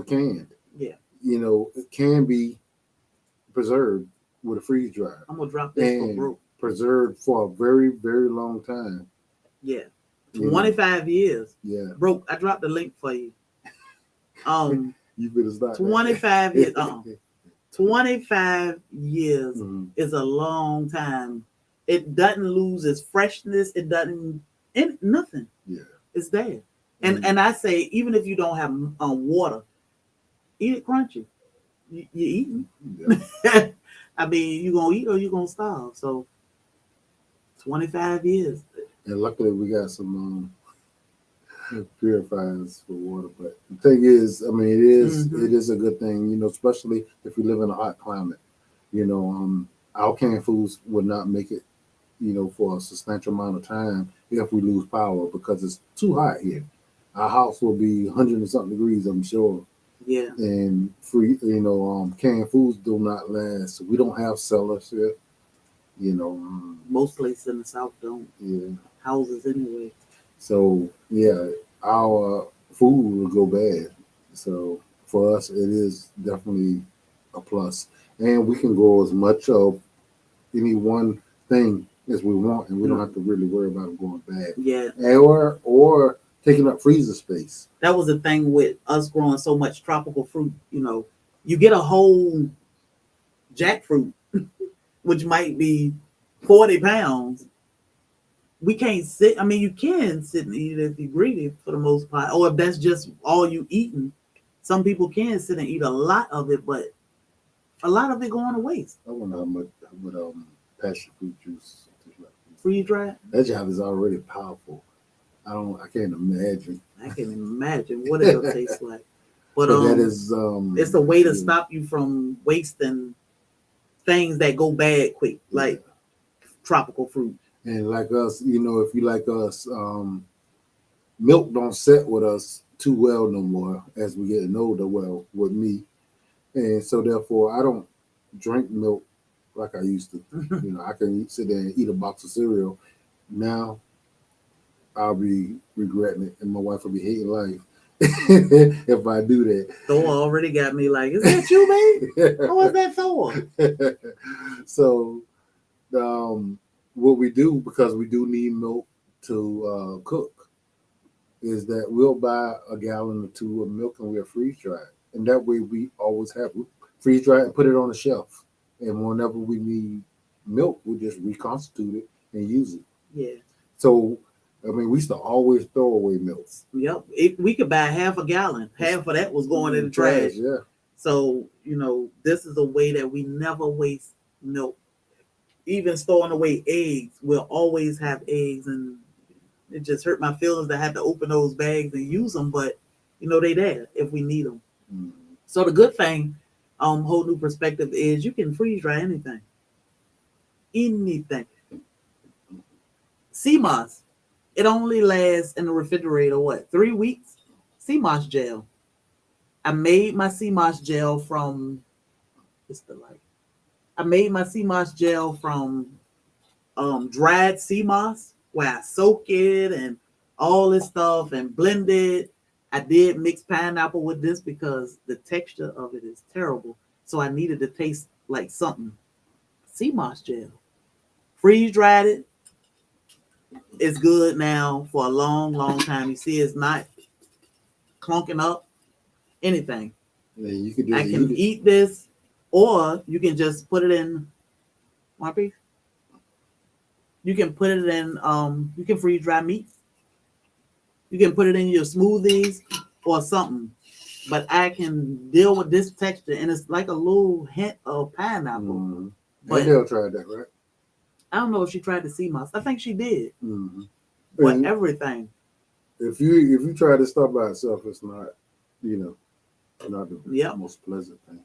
canned. Yeah. It can be preserved with a freeze dryer. I'm gonna drop this for Broke. Preserved for a very, very long time. Yeah. 25 years. Yeah. Broke, I dropped the link for you. You better stop. 25 years. 25 years is a long time. It doesn't lose its freshness. It doesn't nothing. Yeah. It's there. And I say, even if you don't have water, eat it crunchy. You're eating. Yeah. I mean, you're going to eat or you're going to starve. So 25 years. And luckily we got some purifiers for water. But the thing is, I mean, it is a good thing, especially if you live in a hot climate. Our canned foods would not make it, for a substantial amount of time if we lose power because it's too hot here. Our house will be 100 and something degrees, I'm sure. Yeah. And canned foods do not last. We don't have cellars here. You know, Most places in the South don't. yeah. Houses anyway. So yeah, our food will go bad. So for us, it is definitely a plus, and we can grow as much of any one thing as we want, and we don't have to really worry about it going bad, Yeah. or taking up freezer space. That was the thing with us growing so much tropical fruit. You get a whole jackfruit, which might be 40 pounds. We can't sit. I mean, you can sit and eat it if you're greedy for the most part, or if that's just all you eating. Some people can sit and eat a lot of it, but a lot of it going to waste. I wonder how much with passion fruit juice. Freeze dry. That job is already powerful. I can't imagine. I can imagine what it'll taste like. But that is it's a way to stop you from wasting things that go bad quick, like tropical fruit. And like us, if you like us, milk don't set with us too well no more as we getting older. Well, with me, and so therefore I don't drink milk like I used to. I can sit there and eat a box of cereal. Now I'll be regretting it, and my wife will be hating life if I do that. Thor already got me like, is that you, babe? How was that Thor? So, what we do, because we do need milk to cook, is that we'll buy a gallon or two of milk and we'll freeze dry it, and that way we always have freeze dry it and put it on the shelf. And whenever we need milk, we just reconstitute it and use it. Yeah. So, I mean, we used to always throw away milk. Yep. We could buy half a gallon. Half of that was going in the trash. Yeah. So, this is a way that we never waste milk. Even storing away eggs, we'll always have eggs, and it just hurt my feelings to have to open those bags and use them, but they there if we need them. Mm-hmm. So the good thing, whole new perspective is you can freeze dry anything. Anything. Sea moss. It only lasts in the refrigerator, 3 weeks? Sea moss gel. I made my sea moss gel from, it's the light. I made my sea moss gel from dried sea moss, where I soak it and all this stuff and blend it. I did mix pineapple with this because the texture of it is terrible. So I needed to taste like something. Sea moss gel. Freeze dried it. It's good now for a long, long time. You see, it's not clunking up anything. Yeah, you could I can eat this, or you can just put it in one piece. You can put it in, you can freeze dry meat. You can put it in your smoothies or something. But I can deal with this texture, and it's like a little hint of pineapple. Mm-hmm. But they'll try that, right? I don't know if she tried the sea moss. I think she did. Mm-hmm. But everything. If you try this stuff by itself, it's not, not the most pleasant thing.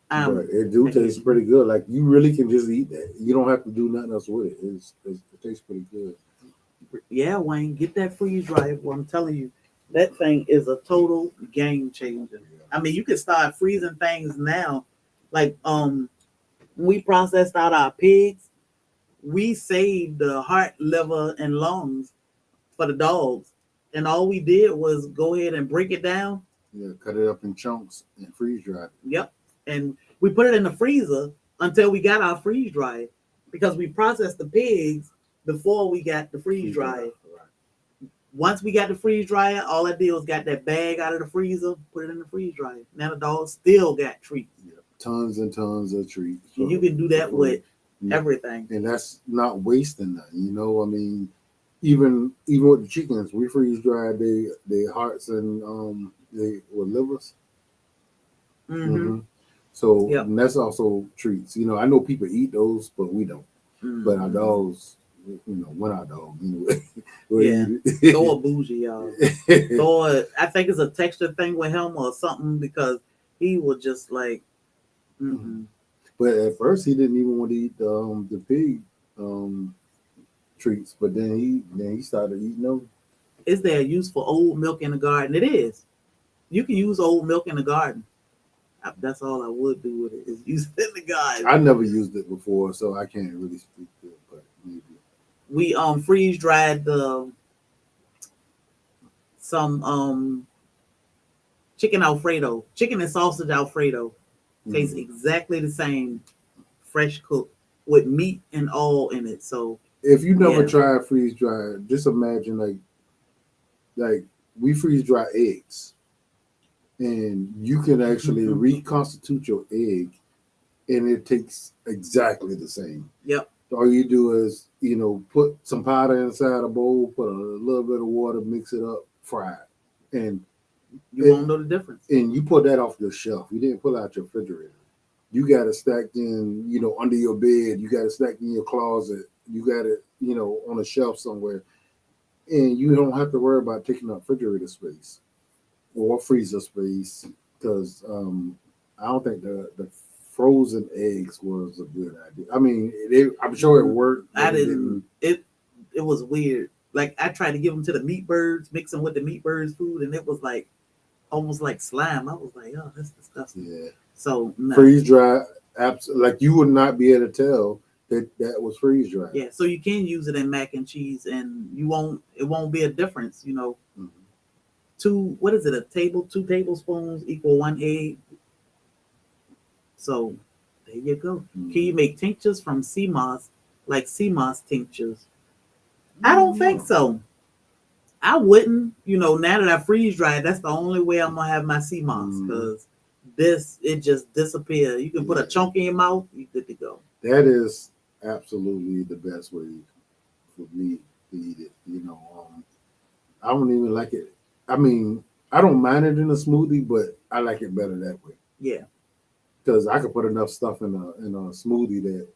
But it do taste pretty good. Like, you really can just eat that. You don't have to do nothing else with it. It tastes pretty good. Yeah, Wayne, get that freeze dry. Well, I'm telling you, that thing is a total game changer. I mean, you can start freezing things now. Like, when we processed out our pigs, we saved the heart, liver, and lungs for the dogs. And all we did was go ahead and break it down. Yeah, cut it up in chunks and freeze dry it. Yep. And we put it in the freezer until we got our freeze dry, because we processed the pigs before we got the freeze dryer. Right. Once we got the freeze dryer, all I did was got that bag out of the freezer, put it in the freeze dryer. Now the dogs still got treats. Yeah. Tons and tons of treats. And you can do that with everything. And that's not wasting nothing. I mean, even with the chickens, we freeze dry their hearts and they livers. Mm-hmm. Mm-hmm. So and that's also treats. I know people eat those, but we don't. Mm-hmm. But our dogs, when our dog, anyway. Yeah. Thor bougie, y'all. Thor, I think it's a texture thing with him or something, because he was just like. Mm-hmm. But at first, he didn't even want to eat the pig treats. But then he started eating them. Is there use for old milk in the garden? It is. You can use old milk in the garden. That's all I would do with it is use it in the garden. I never used it before, so I can't really speak to it, but maybe. We freeze dried the some chicken Alfredo, chicken and sausage Alfredo. Tastes Mm. exactly the same, fresh cooked with meat and all in it. So If you never yeah. tried freeze dry, just imagine like we freeze dry eggs, and you can actually reconstitute your egg, and it tastes exactly the same. Yep. All you do is, put some powder inside a bowl, put a little bit of water, mix it up, fry it, You it, won't know the difference. and you put that off your shelf. You didn't pull out your refrigerator. You got it stacked in, under your bed. You got it stacked in your closet. You got it, on a shelf somewhere, and you don't have to worry about taking up refrigerator space or freezer space because I don't think the frozen eggs was a good idea. I mean, I'm sure it worked. I didn't. It was weird. Like I tried to give them to the meat birds, mix them with the meat birds food, and it was like almost like slime. I was like, oh, that's disgusting. Yeah. So no. Freeze dry, like you would not be able to tell that was freeze dry. Yeah, so you can use it in mac and cheese, and it won't be a difference. Mm-hmm. What is it? Two tablespoons equal one egg. So there you go. Mm-hmm. Can you make tinctures from sea moss, like sea moss tinctures? I don't think so. I wouldn't. Now that I freeze dry, that's the only way I'm gonna have my sea moss because it just disappears. You can put a chunk in your mouth, you good to go. That is absolutely the best way for me to eat it. I don't even like it. I mean, I don't mind it in a smoothie, but I like it better that way. Yeah. Because I could put enough stuff in a smoothie that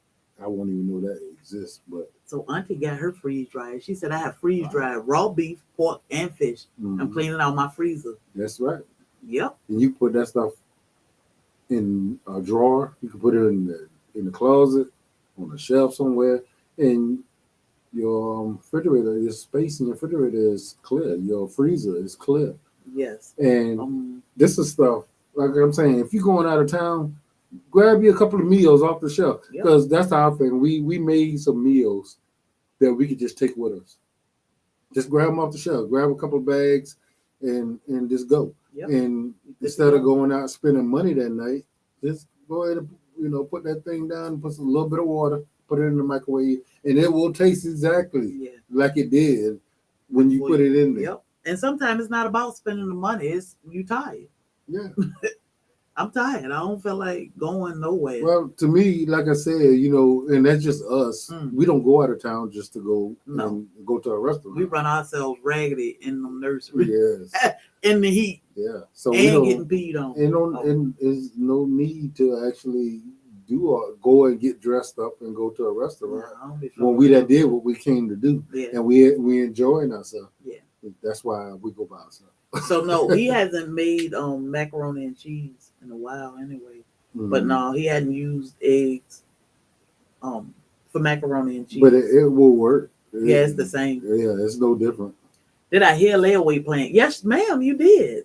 I won't even know that exists. But so Auntie got her freeze dried. She said I have freeze dried raw beef, pork, and fish. Mm-hmm. I'm cleaning out my freezer. That's right. Yep. And you put that stuff in a drawer. You can put it in the closet, on a shelf somewhere, and your refrigerator, your space in your refrigerator is clear. Your freezer is clear. Yes. And this is stuff, like I'm saying, if you're going out of town, grab you a couple of meals off the shelf. Because that's our thing. We made some meals that we could just take with us. Just grab them off the shelf. Grab a couple of bags and just go. Yep. And instead of going out spending money that night, just go ahead and put that thing down, put a little bit of water, put it in the microwave, and it will taste exactly like it did when you put it in there. Yep. And sometimes it's not about spending the money; it's you tired. Yeah. I'm tired. I don't feel like going nowhere. Well, to me, like I said, and that's just us. We don't go out of town just to go and go to a restaurant. We run ourselves raggedy in the nursery. Yes. In the heat. Yeah. So getting peed on. And there's no need to actually go and get dressed up and go to a restaurant when we did what we came to do. Yeah. And we enjoying ourselves. Yeah. That's why we go by ourselves. So no, he hasn't made macaroni and cheese in a while anyway. Mm-hmm. But no, he hadn't used eggs for macaroni and cheese. But it will work. It's the same. Yeah, it's no different. Did I hear a layaway plan? Yes, ma'am, you did.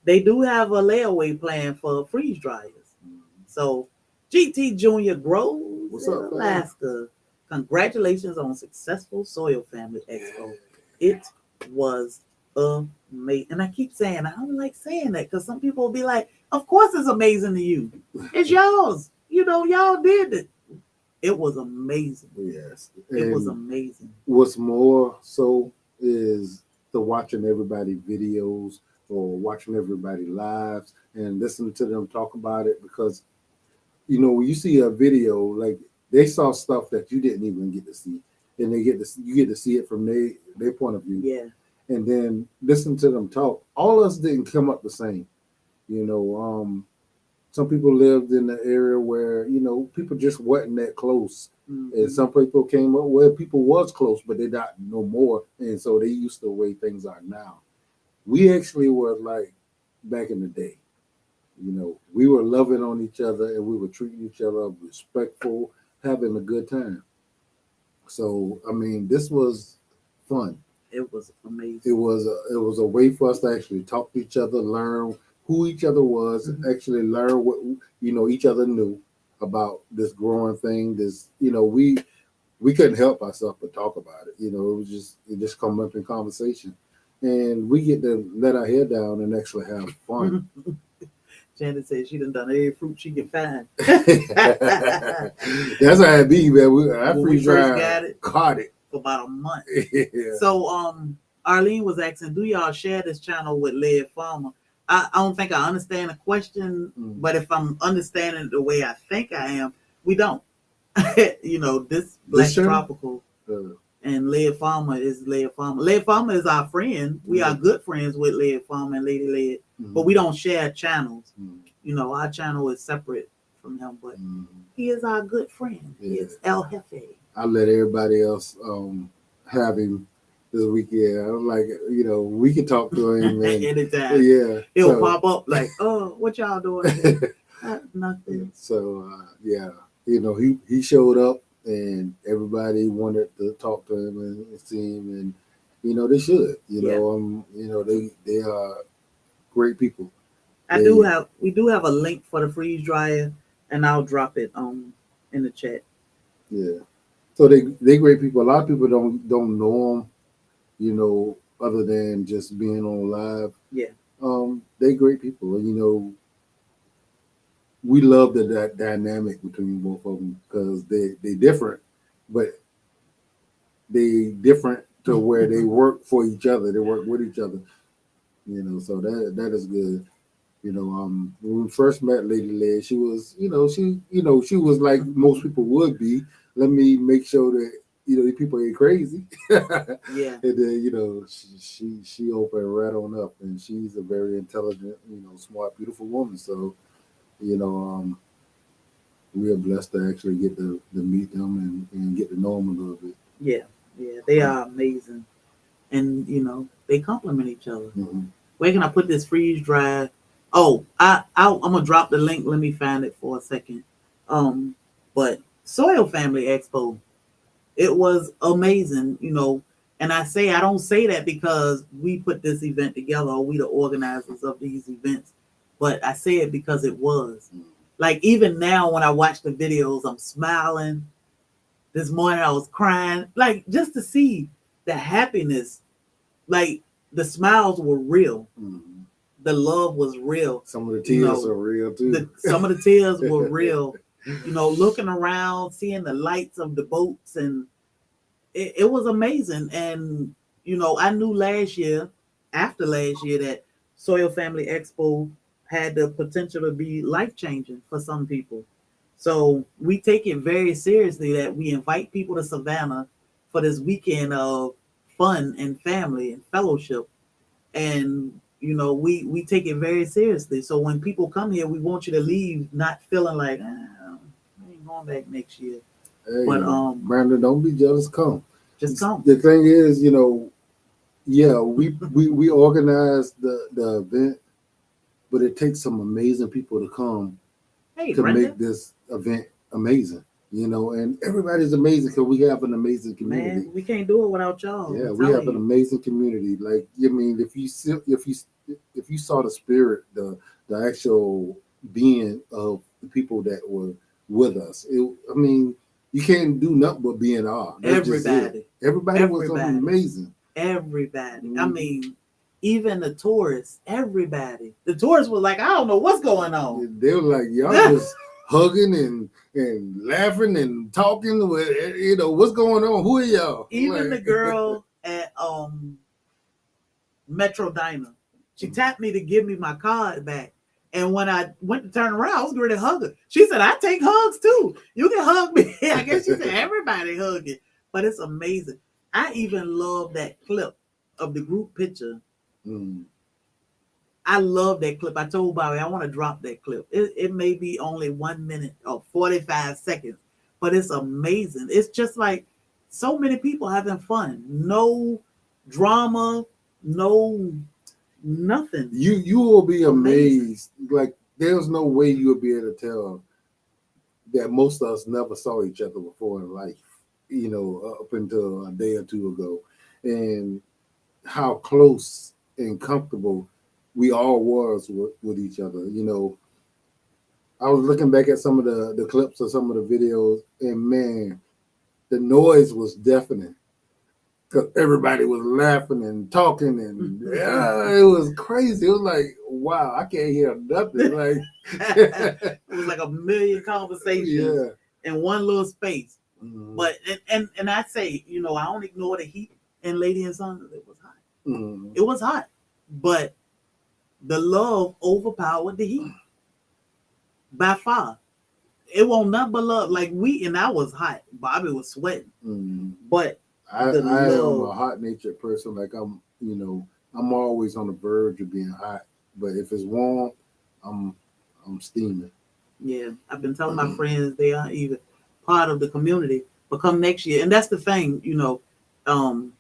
They do have a layaway plan for freeze dryers. Mm-hmm. So GT Junior grows What's in up, Alaska. Man? Congratulations on successful SoilFamily Expo. It was amazing. And I keep saying, I don't like saying that because some people will be like, of course it's amazing to you. It's yours. Y'all did it. It was amazing. Yes. It was amazing. What's more so is the watching everybody videos or watching everybody lives and listening to them talk about it because, when you see a video, like they saw stuff that you didn't even get to see and you get to see it from their point of view. Yeah. And then listen to them talk. All of us didn't come up the same. Some people lived in the area where, people just wasn't that close. Mm-hmm. And some people came up where people was close, but they not no more. And so they used to the way things are now. We actually were like back in the day. We were loving on each other and we were treating each other respectful, having a good time. So, I mean, this was fun. It was amazing. It was a way for us to actually talk to each other, learn who each other was, actually learn what each other knew about this growing thing. This we couldn't help ourselves but talk about it. It just come up in conversation, and we get to let our head down and actually have fun. Janet said she done every fruit she can find. That's how it be, man. I When we freeze first dry got it caught it. for about a month. Yeah. So Arlene was asking, do y'all share this channel with Led Farmer? I don't think I understand the question, but if I'm understanding the way I think I am, we don't. This Black Tropical and Led Farmer is Led Farmer. Led Farmer is our friend. We are good friends with Led Farmer and Lady Led, but we don't share channels. Our channel is separate from him, but he is our good friend. He is El Jefe. I let everybody else have him this weekend. I was like, we can talk to him anytime. Yeah, he'll pop up like, "Oh, what y'all doing?" Nothing. So he showed up, and everybody wanted to talk to him and see him, and they should. They are great people. We do have a link for the freeze dryer, and I'll drop it in the chat. Yeah. So they great people. A lot of people don't know them, other than just being on live. Yeah. They great people, and we love that dynamic between both of them because they different, but they different to where they work for each other. They work with each other, So that is good. When we first met Lady Led, she was, she was like most people would be. Let me make sure that these people ain't crazy. Yeah. And then she opened right on up, and she's a very intelligent, smart, beautiful woman. So we are blessed to actually get to meet them and get to know them a little bit. Yeah, they are amazing, and they complement each other. Where can I put this freeze dry? Oh, I'm gonna drop the link. Let me find it for a second. But SoilFamily Expo, it was amazing, And I don't say that because we put this event together or we the organizers of these events, but I say it because it was. Like even now when I watch the videos, I'm smiling. This morning I was crying, like just to see the happiness, like the smiles were real. The love was real. Some of the tears are real too. Some of the tears were real. Looking around, seeing the lights of the boats, and it was amazing. And I knew after last year, that SoilFamily Expo had the potential to be life changing for some people. So we take it very seriously that we invite people to Savannah for this weekend of fun and family and fellowship. And we take it very seriously. So when people come here, we want you to leave not feeling like I ain't going back next year. Hey, but Brandon, don't be jealous. Come, just come. The thing is, we organize the event, but it takes some amazing people to come to make this event amazing. And everybody's amazing because we have an amazing community. Man, we can't do it without y'all. Yeah, we have an amazing community. Like, if you saw the spirit, the actual being of the people that were with us, you can't do nothing but be in awe. Everybody was amazing. Everybody. Even the tourists, everybody. The tourists were like, I don't know what's going on. They were like, y'all just hugging and laughing and talking. What's going on? Who are y'all? Even the girl at Metro Diner, she tapped me to give me my card back. And when I went to turn around, I was ready to hug her. She said, I take hugs too. You can hug me. I guess she said everybody hugging. But it's amazing. I even love that clip of the group picture. I love that clip. I told Bobby I want to drop that clip. It may be only 1 minute or 45 seconds, but it's amazing. It's just like so many people having fun. No drama, no nothing. You will be amazed. Like there's no way you'll be able to tell that most of us never saw each other before in life, up until a day or two ago. And how close and comfortable we all was with each other. You know, I was looking back at some of the clips of some of the videos, and man, the noise was deafening because everybody was laughing and talking, and yeah, it was crazy. It was like, wow, I can't hear nothing. Like, It was like a million conversations yeah. in one little space. Mm-hmm. But and I say, you know, I don't ignore the heat in Lady and Sons. It was hot. Mm-hmm. It was hot, but the love overpowered the heat by far. It won't nothing but love. Like and I was hot. Bobby was sweating, Mm-hmm. but the I am a love. hot natured person. Like I'm always on the verge of being hot. But if it's warm, I'm I'm steaming. Yeah, I've been telling my friends they aren't even part of the community. But come next year, and that's the thing, you know, um,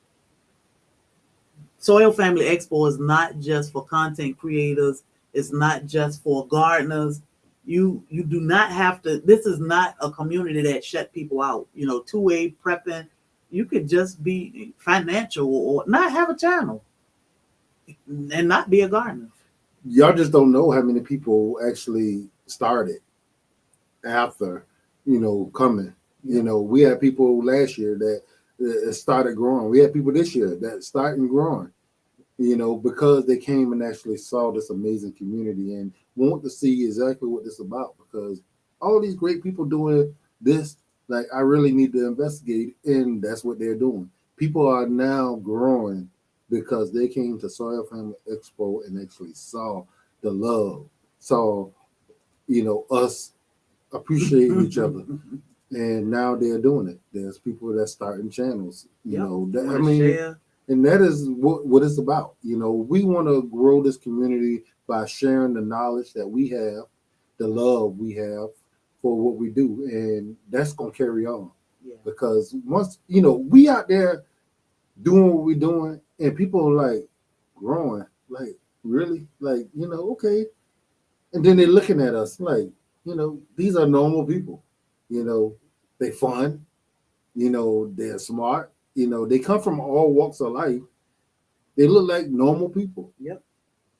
Soil Family Expo is not just for content creators. It's not just for gardeners. You do not have to. This is not a community that shut people out. You know, 2A prepping. You could just be financial or not have a channel and not be a gardener. Y'all just don't know how many people actually started after, coming. Yeah. We had people last year that started growing. We had people this year that started growing, because they came and actually saw this amazing community and want to see exactly what this is about. Because all these great people doing this, like I really need to investigate, and that's what they're doing. People are now growing because they came to Soil Family Expo and actually saw the love, saw us appreciating each other, and now they're doing it. There's people that starting channels, Yep. that, I Want to mean, share? and that is what it's about. We want to grow this community by sharing the knowledge that we have, the love we have for what we do, and that's gonna carry on. Yeah. Because once we out there doing what we're doing, and people are like growing, like really, like okay, and then they're looking at us like these are normal people, they fun, they're smart, they come from all walks of life, they look like normal people. Yep.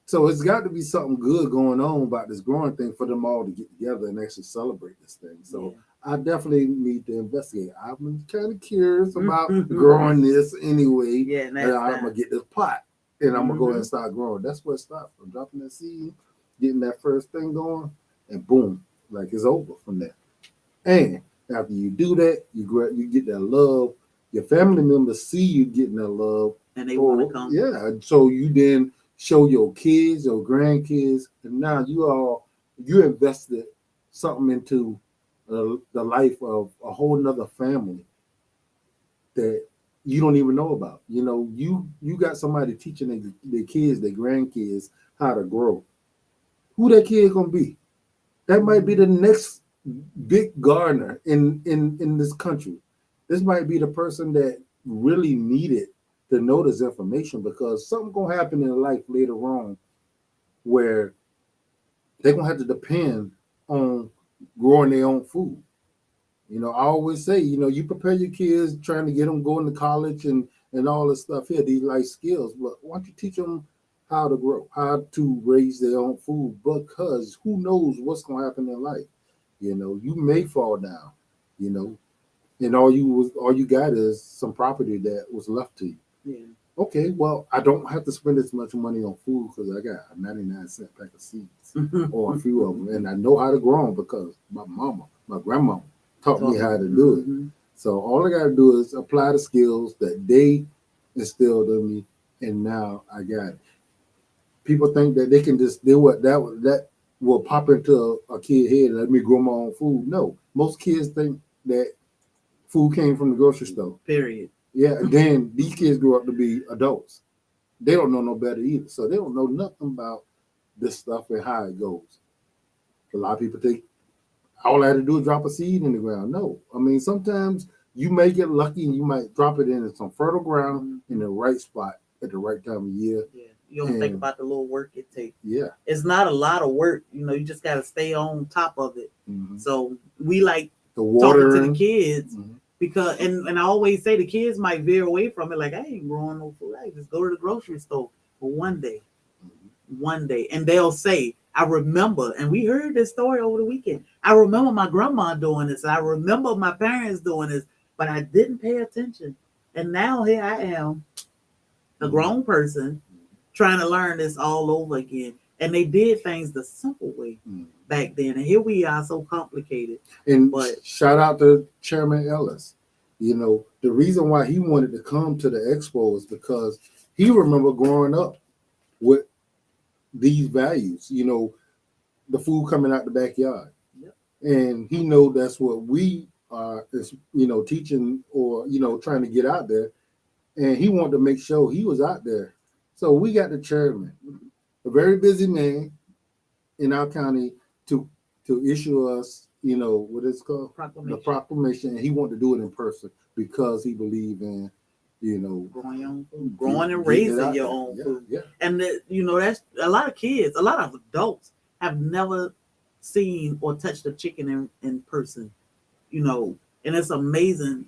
So it's got to be something good going on about this growing thing for them all to get together and actually celebrate this thing. So yeah. I definitely need to investigate. I'm kind of curious about growing this anyway. Yeah, and I'm gonna get this pot and I'm gonna go ahead and start growing. That's where it starts, from dropping that seed, getting that first thing going, and boom, like it's over from there. And after you do that, you get that love. Your family members see you getting that love, and they want to come. Yeah, so you then show your kids, your grandkids, and now you invested something into the life of a whole nother family that you don't even know about. You got somebody teaching their kids, their grandkids how to grow. Who that kid gonna be? That might be the next big gardener in this country. This might be the person that really needed to know this information, because something gonna happen in life later on where they're gonna have to depend on growing their own food. I always say, you prepare your kids trying to get them going to college and all this stuff here, these life skills, but why don't you teach them how to grow, how to raise their own food? Because who knows what's gonna happen in life. You may fall down, and all you got is some property that was left to you. Yeah. Okay, well, I don't have to spend as much money on food because I got a 99-cent pack of seeds or a few of them, and I know how to grow them because my grandmama taught me how to do it. So all I got to do is apply the skills that they instilled in me, and now I got it. People think that they can just do what that will pop into a kid's head and let me grow my own food. No, most kids think that food came from the grocery store. Period. Yeah, and then these kids grow up to be adults. They don't know no better either. So they don't know nothing about this stuff and how it goes. A lot of people think all I had to do is drop a seed in the ground. No. I mean, sometimes you may get lucky and you might drop it in some fertile ground in the right spot at the right time of year. Yeah. You don't think about the little work it takes. Yeah. It's not a lot of work. You just got to stay on top of it. So we like talking to the kids. Because and I always say the kids might veer away from it, like I ain't growing no food. I just go to the grocery store for one day. one day, and they'll say, I remember, and we heard this story over the weekend. I remember my grandma doing this. I remember my parents doing this, but I didn't pay attention. And now here I am, a grown person, trying to learn this all over again. And they did things the simple way back then. And here we are, so complicated. And but shout out to Chairman Ellis. The reason why he wanted to come to the expo is because he remember growing up with these values, the food coming out the backyard. Yep. And he know that's what we are, is, teaching or, trying to get out there. And he wanted to make sure he was out there. So we got the chairman, a very busy man in our county, to issue us, what it's called? Proclamation. The proclamation. And he wanted to do it in person because he believed in, growing your own food, growing and raising your own food. Yeah. And that's a lot of kids, a lot of adults have never seen or touched a chicken in person, and it's amazing.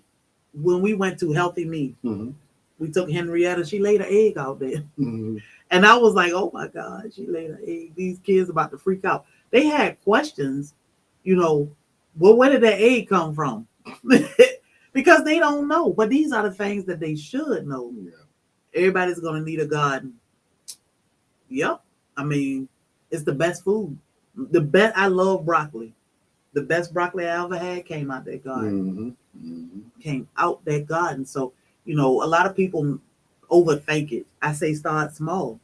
When we went to Healthy Me, we took Henrietta, she laid an egg out there. And I was like, oh my God, she laid an egg. These kids about to freak out. They had questions, well, where did that egg come from? Because they don't know. But these are the things that they should know. Yeah. Everybody's going to need a garden. Yep. I mean, it's the best food. I love broccoli. The best broccoli I ever had came out that garden. Came out that garden. So, a lot of people overthink it. I say start small.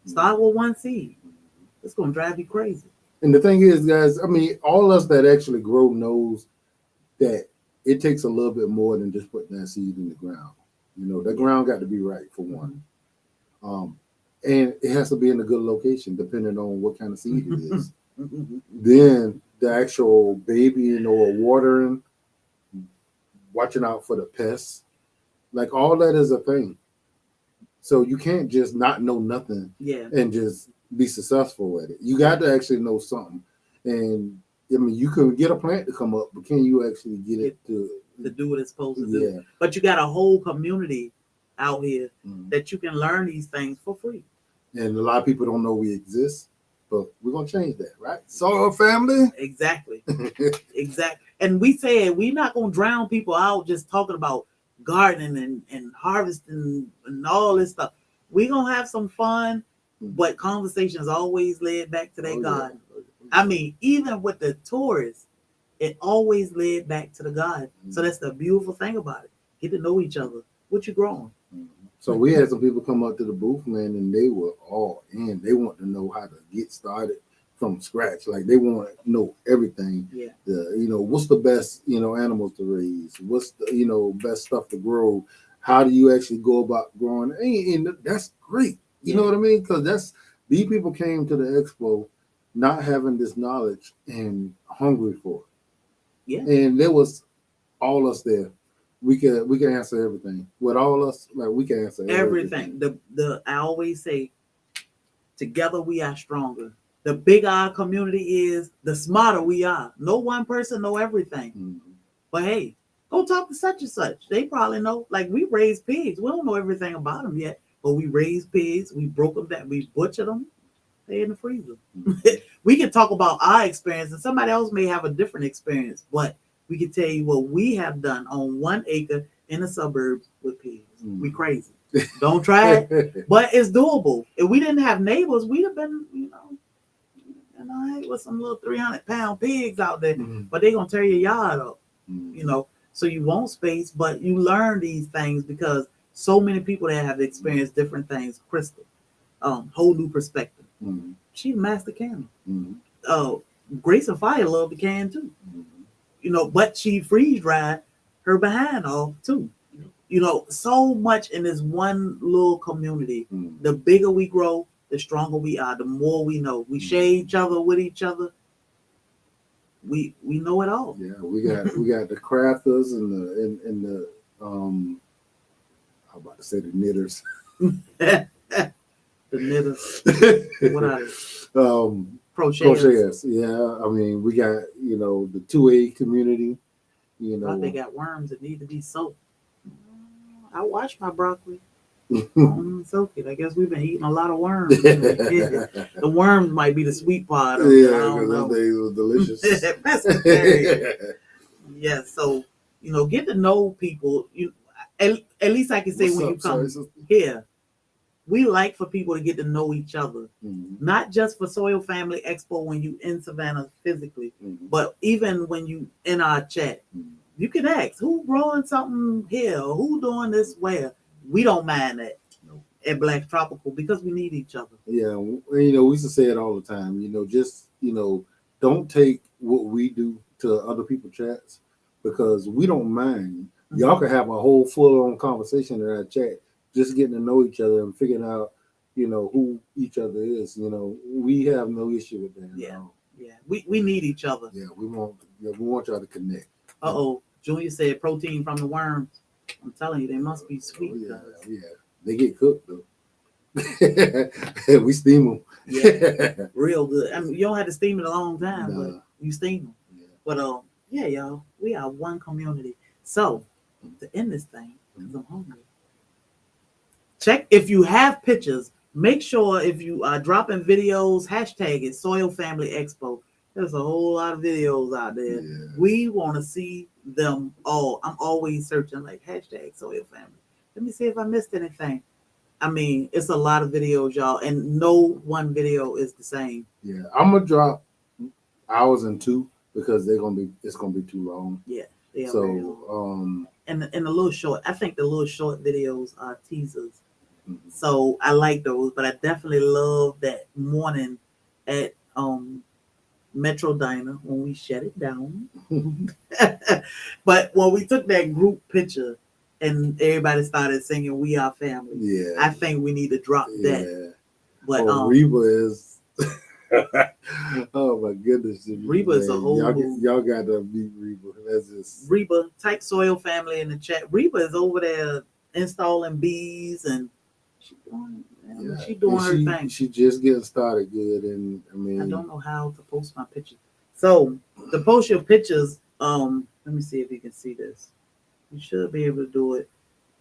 Start with one seed. It's going to drive you crazy. And the thing is, guys, I mean, all us that actually grow knows that it takes a little bit more than just putting that seed in the ground. The ground got to be right for one. And it has to be in a good location, depending on what kind of seed it is. Then the actual babying or watering, watching out for the pests, like all that is a thing. So you can't just not know nothing and just be successful at it. You got to actually know something. And I mean, you can get a plant to come up, but can you actually get it to do what it's supposed to do? But you got a whole community out here that you can learn these things for free. And a lot of people don't know we exist, but we're going to change that, right? SoilFamily? Exactly. Exactly. And we said we're not going to drown people out just talking about gardening and harvesting and all this stuff. We're going to have some fun, but conversations always led back to that garden. I mean, even with the tourists, it always led back to the garden. So that's the beautiful thing about it. Get to know each other. What you growing? So we had some people come up to the booth, man, and they were all in. They want to know how to get started from scratch. Like they want to know everything. Yeah. What's the best, animals to raise? What's the, best stuff to grow? How do you actually go about growing? And that's great. You know what I mean? Because these people came to the expo not having this knowledge and hungry for it. Yeah. And there was all us there. We can answer everything. With all us, like we can answer everything. I always say, together we are stronger. The bigger our community is, the smarter we are. No one person know everything. But hey, go talk to such and such. They probably know. Like we raise pigs. We don't know everything about them yet, but we raise pigs. We broke them down. We butchered them. They're in the freezer. We can talk about our experience, and somebody else may have a different experience, but we can tell you what we have done on 1 acre in the suburbs with pigs. We crazy. Don't try it, but it's doable. If we didn't have neighbors, we'd have been, with some little 300-pound pigs out there, but they're going to tear your yard up, so you want space, but you learn these things because so many people that have experienced different things. Crystal, whole new perspective. She's a master canner. Grace and Fire love the can too. But she freeze dried her behind off too. So much in this one little community. The bigger we grow, the stronger we are, the more we know. We share each other with each other. We know it all. Yeah, we got the crafters and the I'm about to say the knitters. The knitters. What are they? Crocheters. Yeah, I mean we got the 2A community. But they got worms that need to be soaked. I wash my broccoli. So good. I guess we've been eating a lot of worms. The worms might be the sweet part of it. I Yeah, don't because some know. days it was delicious. Pescatarian. Yeah. So get to know people. At least I can say What's when you up, come sister? here, we like for people to get to know each other. Mm-hmm. Not just for Soil Family Expo when you in Savannah physically, Mm-hmm. but even when you in our chat. Mm-hmm. You can ask who growing something here, or who doing this where. We don't mind that at Black Tropical because we need each other. Yeah, we used to say it all the time. Just don't take what we do to other people's chats because we don't mind. Mm-hmm. Y'all can have a whole full-on conversation in that chat, just getting to know each other and figuring out, who each other is. We have no issue with that. Yeah, yeah. We need each other. Yeah, we want y'all to connect. Junior said protein from the worms. I'm telling you, they must be sweet. Oh, yeah. They get cooked though. We steam them. Yeah, real good. I mean, you don't have to steam it a long time, but you steam them. Yeah. But yeah, y'all, we are one community. So to end this thing, because I'm hungry. Check if you have pictures. Make sure if you are dropping videos, hashtag it Soil Family Expo. There's a whole lot of videos out there. Yeah. We want to see them all. I'm always searching like hashtag Soil Family. Let me see if I missed anything. I mean, it's a lot of videos, y'all, and no one video is the same. Yeah, I'm gonna drop hours and two because it's gonna be too long. Yeah. So and the little short. I think the little short videos are teasers. Mm-hmm. So I like those, but I definitely love that morning at Metro Diner when we shut it down. But when we took that group picture and everybody started singing "We Are Family," yeah, I think we need to drop that. But Reba is. Oh my goodness! Reba is a whole. Y'all got to meet Reba. That's just Reba. Type Soil Family in the chat. Reba is over there installing bees and she doing her thing. She just getting started good, and I mean, I don't know how to post my pictures. So to post your pictures, let me see if you can see this. You should be able to do it.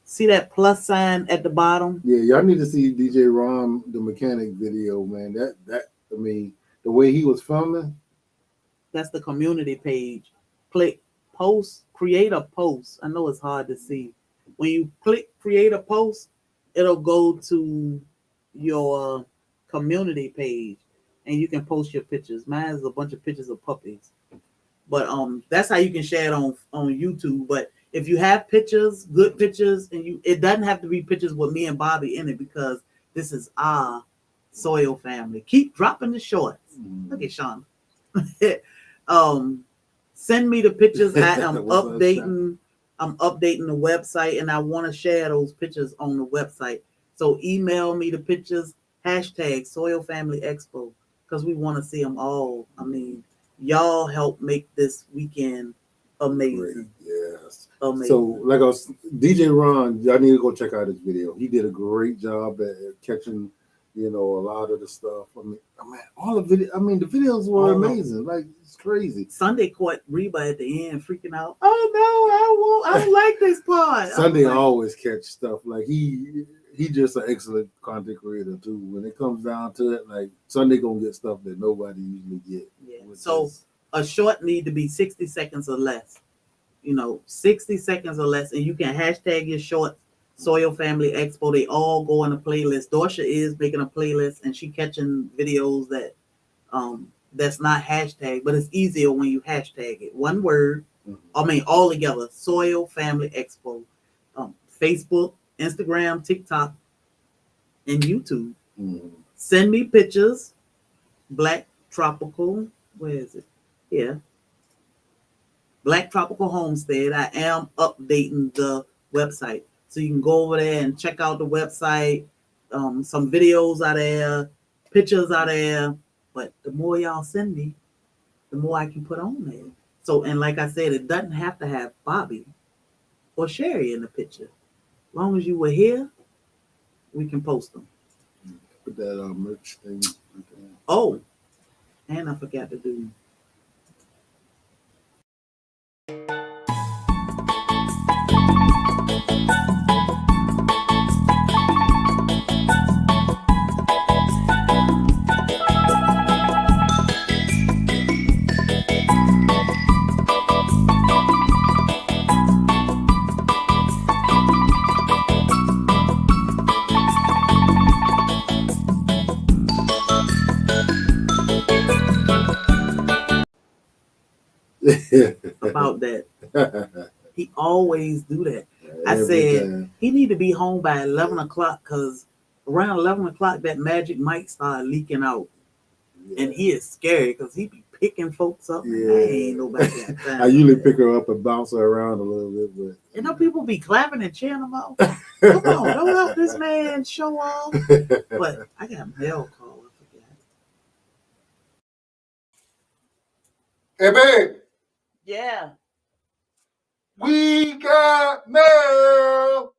See that plus sign at the bottom? Yeah, y'all need to see DJ Ron the mechanic video, man. That I mean, the way he was filming. That's the community page. Click post, create a post. I know it's hard to see. When you click create a post, it'll go to your community page and you can post your pictures. Mine is a bunch of pictures of puppies. But that's how you can share it on YouTube. But if you have pictures, good pictures, and it doesn't have to be pictures with me and Bobby in it because this is our Soil Family. Keep dropping the shorts. Look at Sean. Send me the pictures. I am updating. I'm updating the website, and I want to share those pictures on the website. So email me the pictures. Hashtag Soil Family Expo because we want to see them all. I mean, y'all help make this weekend amazing. Great. Yes. Amazing. So, like I was, DJ Ron, y'all need to go check out his video. He did a great job at catching, a lot of the stuff. I mean, all the video. I mean, the videos were amazing. Like it's crazy. Sunday caught Reba at the end, freaking out. Oh no, I don't like this part. Sunday always catch stuff. Like he just an excellent content creator too. When it comes down to it, like Sunday gonna get stuff that nobody usually get. Yeah. So a short need to be 60 seconds or less. 60 seconds or less, and you can hashtag your short Soil Family Expo. They all go in a playlist. Dorsha is making a playlist, and she catching videos that that's not hashtag, but it's easier when you hashtag it. One word. Mm-hmm. I mean, all together. Soil Family Expo. Facebook, Instagram, TikTok, and YouTube. Mm-hmm. Send me pictures. Black Tropical. Where is it? Yeah. Black Tropical Homestead. I am updating the website. So you can go over there and check out the website. Some videos out there, pictures out there. But the more y'all send me, the more I can put on there. So, and like I said, it doesn't have to have Bobby or Sherry in the picture. As long as you were here, we can post them. Put that merch thing. Oh, and I forgot to do. about that. He always do that. I Every said time. he need to be home by 11 o'clock because around 11 o'clock that magic mic started leaking out. Yeah. And he is scary because he be picking folks up. Yeah. And I ain't nobody got time. I usually pick her up and bounce her around a little bit, but You know, people be clapping and cheering him out. Come on, don't help this man show off. But I got a mail call. I forgot. Hey, babe. Yeah. We got mail.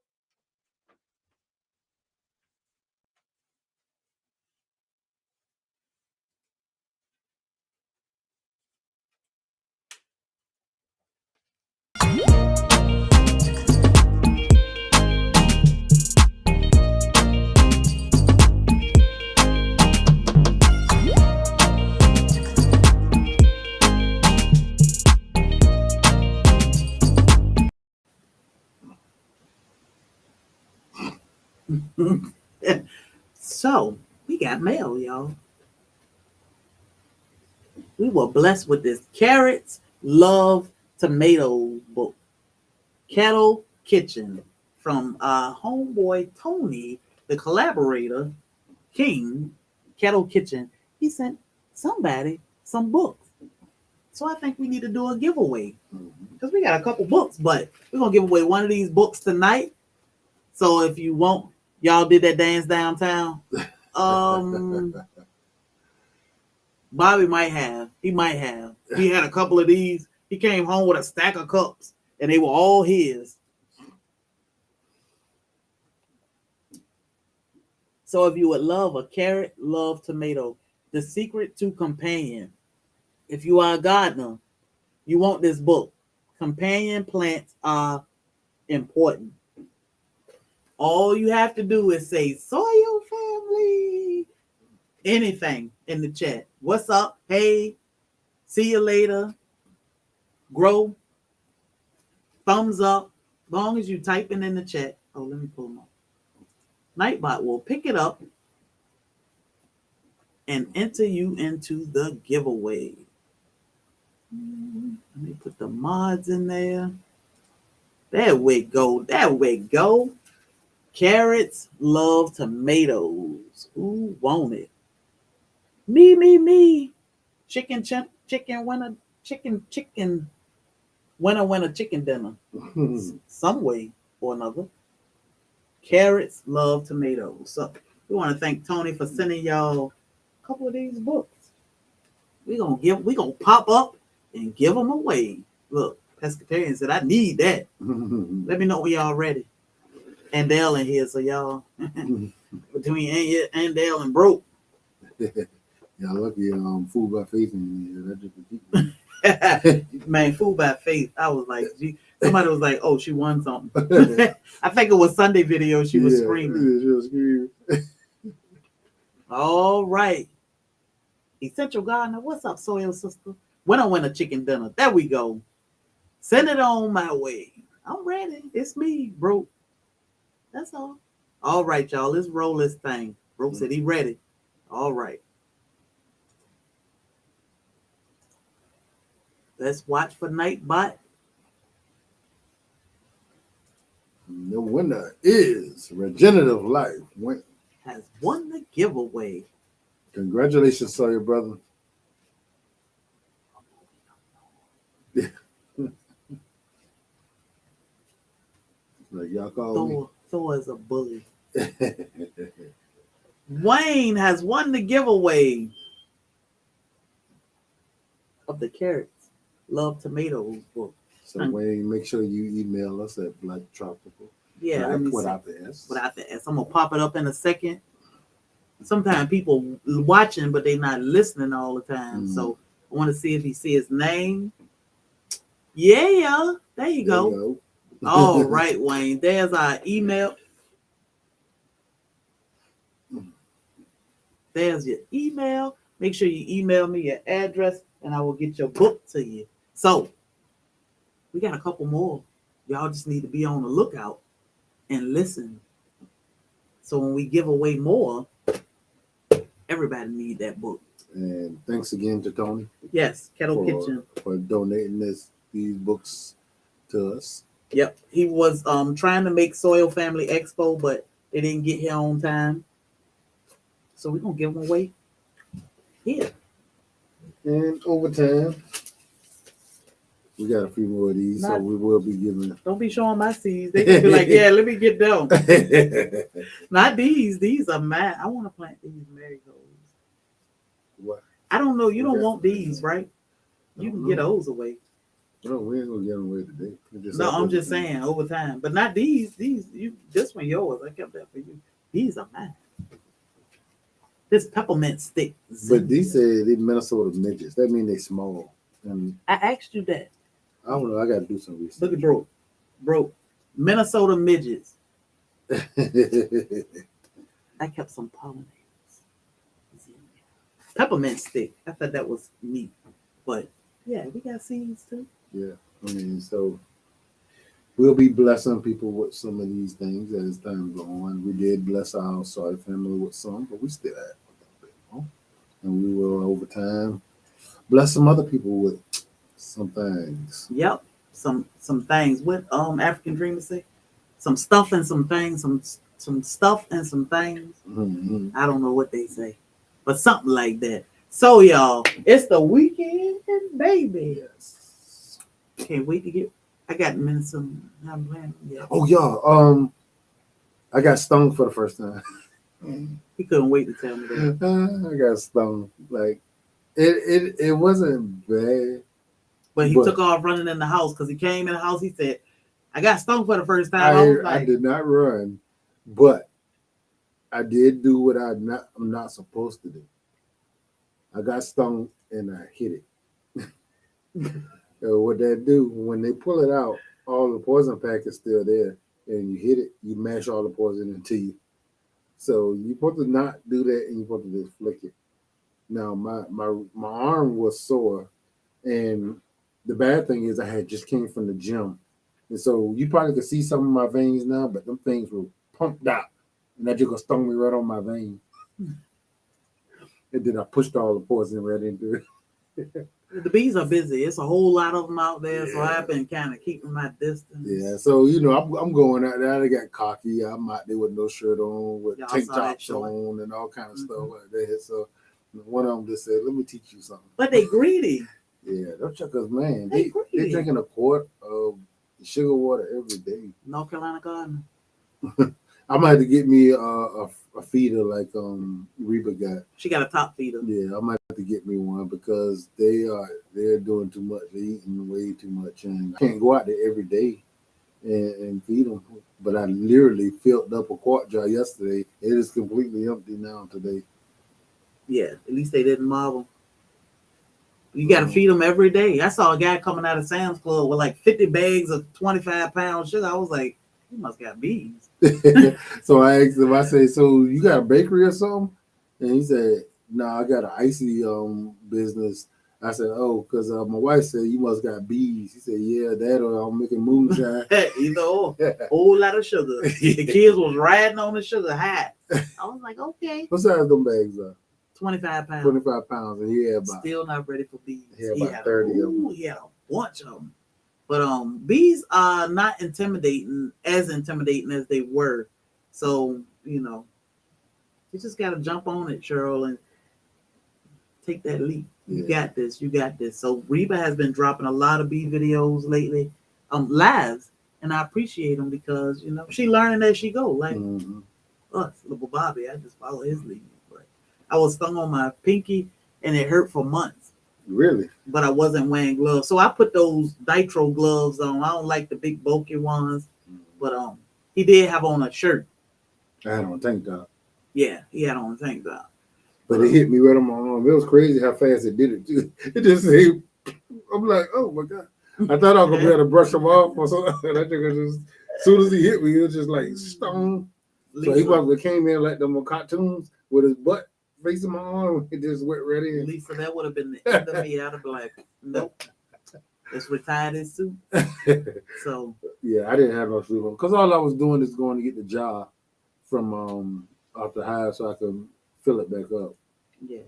So we got mail, y'all. We were blessed with this Carrots Love Tomatoes book. Kettle Kitchen from our homeboy Tony, the collaborator, King, Kettle Kitchen. He sent somebody some books. So I think we need to do a giveaway. Because we got a couple books, but we're going to give away one of these books tonight. So if you want, y'all did that dance downtown. Bobby might have. He might have. He had a couple of these. He came home with a stack of cups, and they were all his. So if you would love a carrot, love tomato, the secret to companion. If you are a gardener, you want this book. Companion plants are important. All you have to do is say Soil Family. Anything in the chat. What's up? Hey, see you later. Grow. Thumbs up. Long as you typing in the chat. Oh, let me pull them up. Nightbot will pick it up and enter you into the giveaway. Let me put the mods in there. There we go. There we go. Carrots love tomatoes. Who want it? Me. Chicken winner, chicken winner chicken dinner. Some way or another. Carrots love tomatoes. So we want to thank Tony for sending y'all a couple of these books. We gonna pop up and give them away. Look, Pescatarian said, I need that. Let me know when y'all ready. Andale in here, so y'all between Andale and Broke. Y'all lucky Food by Faith in here. Man, Food by Faith. I was like, somebody was like, oh, she won something. I think it was Sunday video. She was screaming. She was screaming. All right. Essential Gardener, what's up, Soil Sister? When I win a chicken dinner. There we go. Send it on my way. I'm ready. It's me, Bro. That's all. All right, y'all. Let's roll this thing. Bro said he ready. All right. Let's watch for Nightbot. The winner is Regenerative Life. Has won the giveaway. Congratulations, Sawyer brother. Like y'all call me. Thor is a bully. Wayne has won the giveaway of the Carrots Love Tomatoes book. So Wayne, make sure you email us at Black Tropical. Yeah, without the S. Without the S. I'm gonna pop it up in a second. Sometimes people watching, but they not listening all the time. So I want to see if he see his name. Yeah, there you go. All right, Wayne. There's our email. There's your email. Make sure you email me your address, and I will get your book to you. So we got a couple more. Y'all just need to be on the lookout and listen. So when we give away more, everybody need that book. And thanks again to Tony. Yes, Kettle Kitchen. For donating this these books to us. Yep. He was trying to make SoilFamily Expo, but they didn't get here on time. So we're gonna give them away here. And over time, we got a few more of these, so we will be giving. Don't be showing my seeds. They gonna be like, yeah, let me get them. Not these. These are mine. I want to plant these marigolds. What? I don't know. You don't want these, right? You can get those away. No, we ain't gonna get them away today. No, I'm just saying over time, but not these. These, this one yours. I kept that for you. These are mine. This peppermint stick. But these say they Minnesota midgets. That means they small. And I asked you that. I don't know. I got to do some research. Look at broke. Minnesota midgets. I kept some pollinators. Peppermint stick. I thought that was neat, but yeah, we got seeds too. Yeah, I mean, so we'll be blessing people with some of these things as time goes on. We did bless our SoilFamily with some, but we still have a little bit more, and we will over time bless some other people with some things. Yep, some things. What African dreamers say? Some stuff and some things. Some stuff and some things. Mm-hmm. I don't know what they say, but something like that. So y'all, it's the weekend, baby. Yes. Can't wait to get. I got Minnesota. Yeah. Oh yeah. I got stung for the first time. He couldn't wait to tell me that. I got stung. Like it wasn't bad. But he took off running in the house because he came in the house. He said, "I got stung for the first time." I did not run, but I did do what I'm not supposed to do. I got stung and I hit it. What that do when they pull it out, all the poison pack is still there, and you hit it, you mash all the poison into you. So you're supposed to not do that, and you're supposed to just flick it. Now my arm was sore, and the bad thing is I had just came from the gym, and so you probably could see some of my veins now, but them things were pumped out, and that just stung me right on my vein. And then I pushed all the poison right into it. The bees are busy. It's a whole lot of them out there, so I've been kind of keeping my distance. Yeah, so I'm going out there. I got cocky. I'm out there with no shirt on, with tank tops on, and all kind of stuff like that. So one of them just said, "Let me teach you something." But they greedy. Yeah, those chuckers, man. They drinking a quart of sugar water every day. North Carolina Garden. I might have to get me a feeder like Reba got. She got a top feeder. Yeah, I might have to get me one because they're doing too much. They're eating way too much, and I can't go out there every day and feed them. But I literally filled up a quart jar yesterday. It is completely empty now today. Yeah, at least they didn't marvel. You got to feed them every day. I saw a guy coming out of Sam's Club with like 50 bags of 25 pounds sugar. I was like, he must got bees. So I asked him, I said, "So you got a bakery or something?" And he said, "No, I got an icy business." I said, "Oh, because my wife said you must got bees." He said, "Yeah, that or I'm making moonshine." Either or. Whole lot of sugar. The kids was riding on the sugar high. I was like, okay. What size them bags are? 25 pounds. 25 pounds. And he had about, still not ready for bees. He had about 30 of them. He had a bunch of them. But bees are not as intimidating as they were. So, you just got to jump on it, Cheryl, and take that leap. You got this. You got this. So Reba has been dropping a lot of bee videos lately, lives, and I appreciate them because, she learning as she go. Like us, little Bobby, I just follow his lead. But I was stung on my pinky, and it hurt for months. Really? But I wasn't wearing gloves. So I put those nitro gloves on. I don't like the big bulky ones. But he did have on a shirt. I had on a tank top. Yeah, he had on a tank top. But it hit me right on my arm. It was crazy how fast it did it too. It just hit. I'm like, oh my God. I thought I was gonna be able to brush him off or something. And I think as soon as he hit me, it was just like stone. So he probably came in like them cartoons with his butt facing my arm. It just went right in. Lisa, that would have been the end of me. I'd have been like, nope. Let's retire this suit. So yeah, I didn't have no suit on because all I was doing is going to get the jar from off the hive so I could fill it back up. Yeah.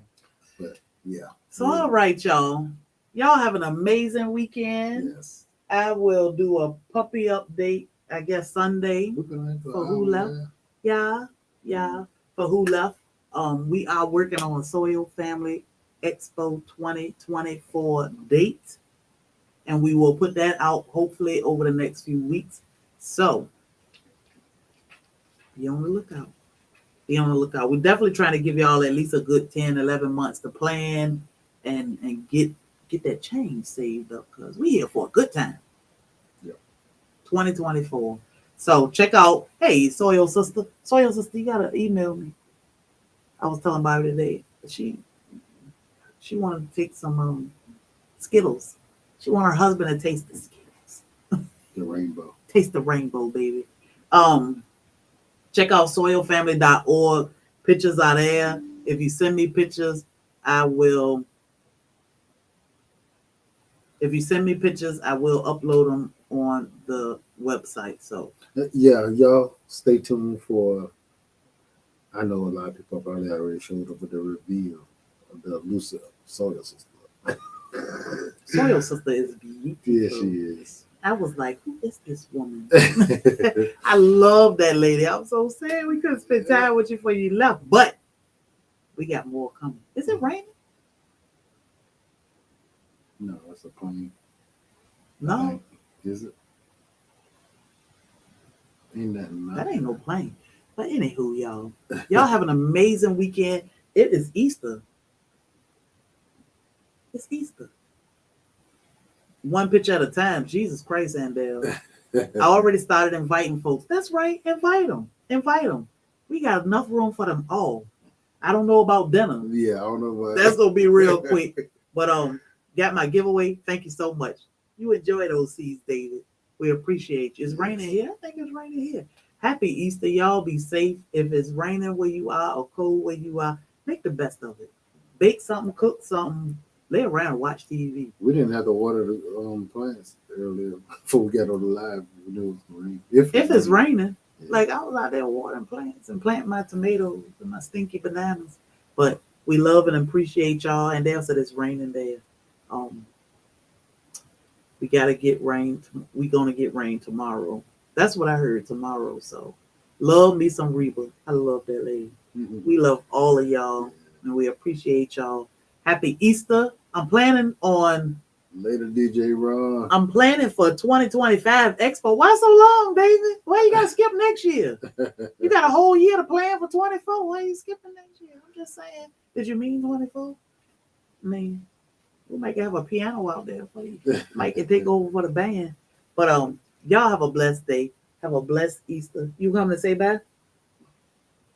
But yeah. So all right, y'all. Y'all have an amazing weekend. Yes. I will do a puppy update, I guess Sunday We've been in for who left. Yeah, yeah. For who left. We are working on a Soil Family Expo 2024 date, and we will put that out hopefully over the next few weeks. So be on the lookout. Be on the lookout. We're definitely trying to give y'all at least a good 10, 11 months to plan and get that change saved up because we here for a good time. Yep. 2024. So check out, hey, Soil Sister, you gotta email me. I was telling Bobby today, she wanted to take some Skittles. She want her husband to taste the Skittles. The rainbow. Taste the rainbow, baby. Check out SoilFamily.org. Pictures are there. If you send me pictures, I will. If you send me pictures, I will upload them on the website. So yeah, y'all stay tuned for. I know a lot of people probably already showed up with the reveal of the elusive Soil Sister. Soil Sister is beautiful. Yeah, she is. I was like, who is this woman? I love that lady. I'm so sad we couldn't spend time with you before you left, but we got more coming. Is it raining? No, it's a plane. No. Is it? Ain't nothing. That ain't no plane. But anywho, y'all have an amazing weekend. It is Easter. It's Easter. One picture at a time. Jesus Christ, Andale. I already started inviting folks. That's right. Invite them. Invite them. We got enough room for them all. I don't know about dinner. Yeah, I don't know about That's gonna be real quick. But got my giveaway. Thank you so much. You enjoy those seeds, David. We appreciate you. It's raining here. I think it's raining here. Happy Easter, y'all. Be safe. If it's raining where you are or cold where you are, make the best of it. Bake something, cook something, lay around and watch TV. We didn't have to water the plants earlier before we got on the live. We knew it was raining. If it's raining, yeah. Like I was out there watering plants and planting my tomatoes and my stinky bananas. But we love and appreciate y'all. And Dale said it's raining there. We gotta get rain. We gonna get rain tomorrow. That's what I heard tomorrow. So love me some Reba. I love that lady. Mm-hmm. We love all of y'all and we appreciate y'all. Happy Easter. I'm planning on later DJ Ron. I'm planning for 2025 Expo. Why so long, David? Why you gotta skip next year? You got a whole year to plan for 24. Why are you skipping next year? I'm just saying. Did you mean 24? I mean, we might have a piano out there for you. Might can take over for the band. But y'all have a blessed day. Have a blessed Easter. You coming to say bye?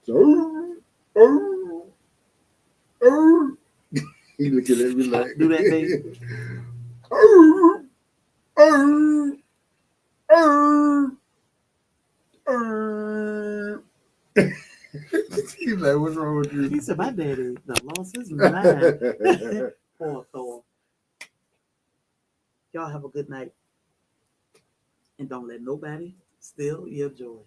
He looking at me like do that, baby. He's like, what's wrong with you? He said, my daddy lost his mind. Poor Thor. Y'all have a good night. And don't let nobody steal your joy.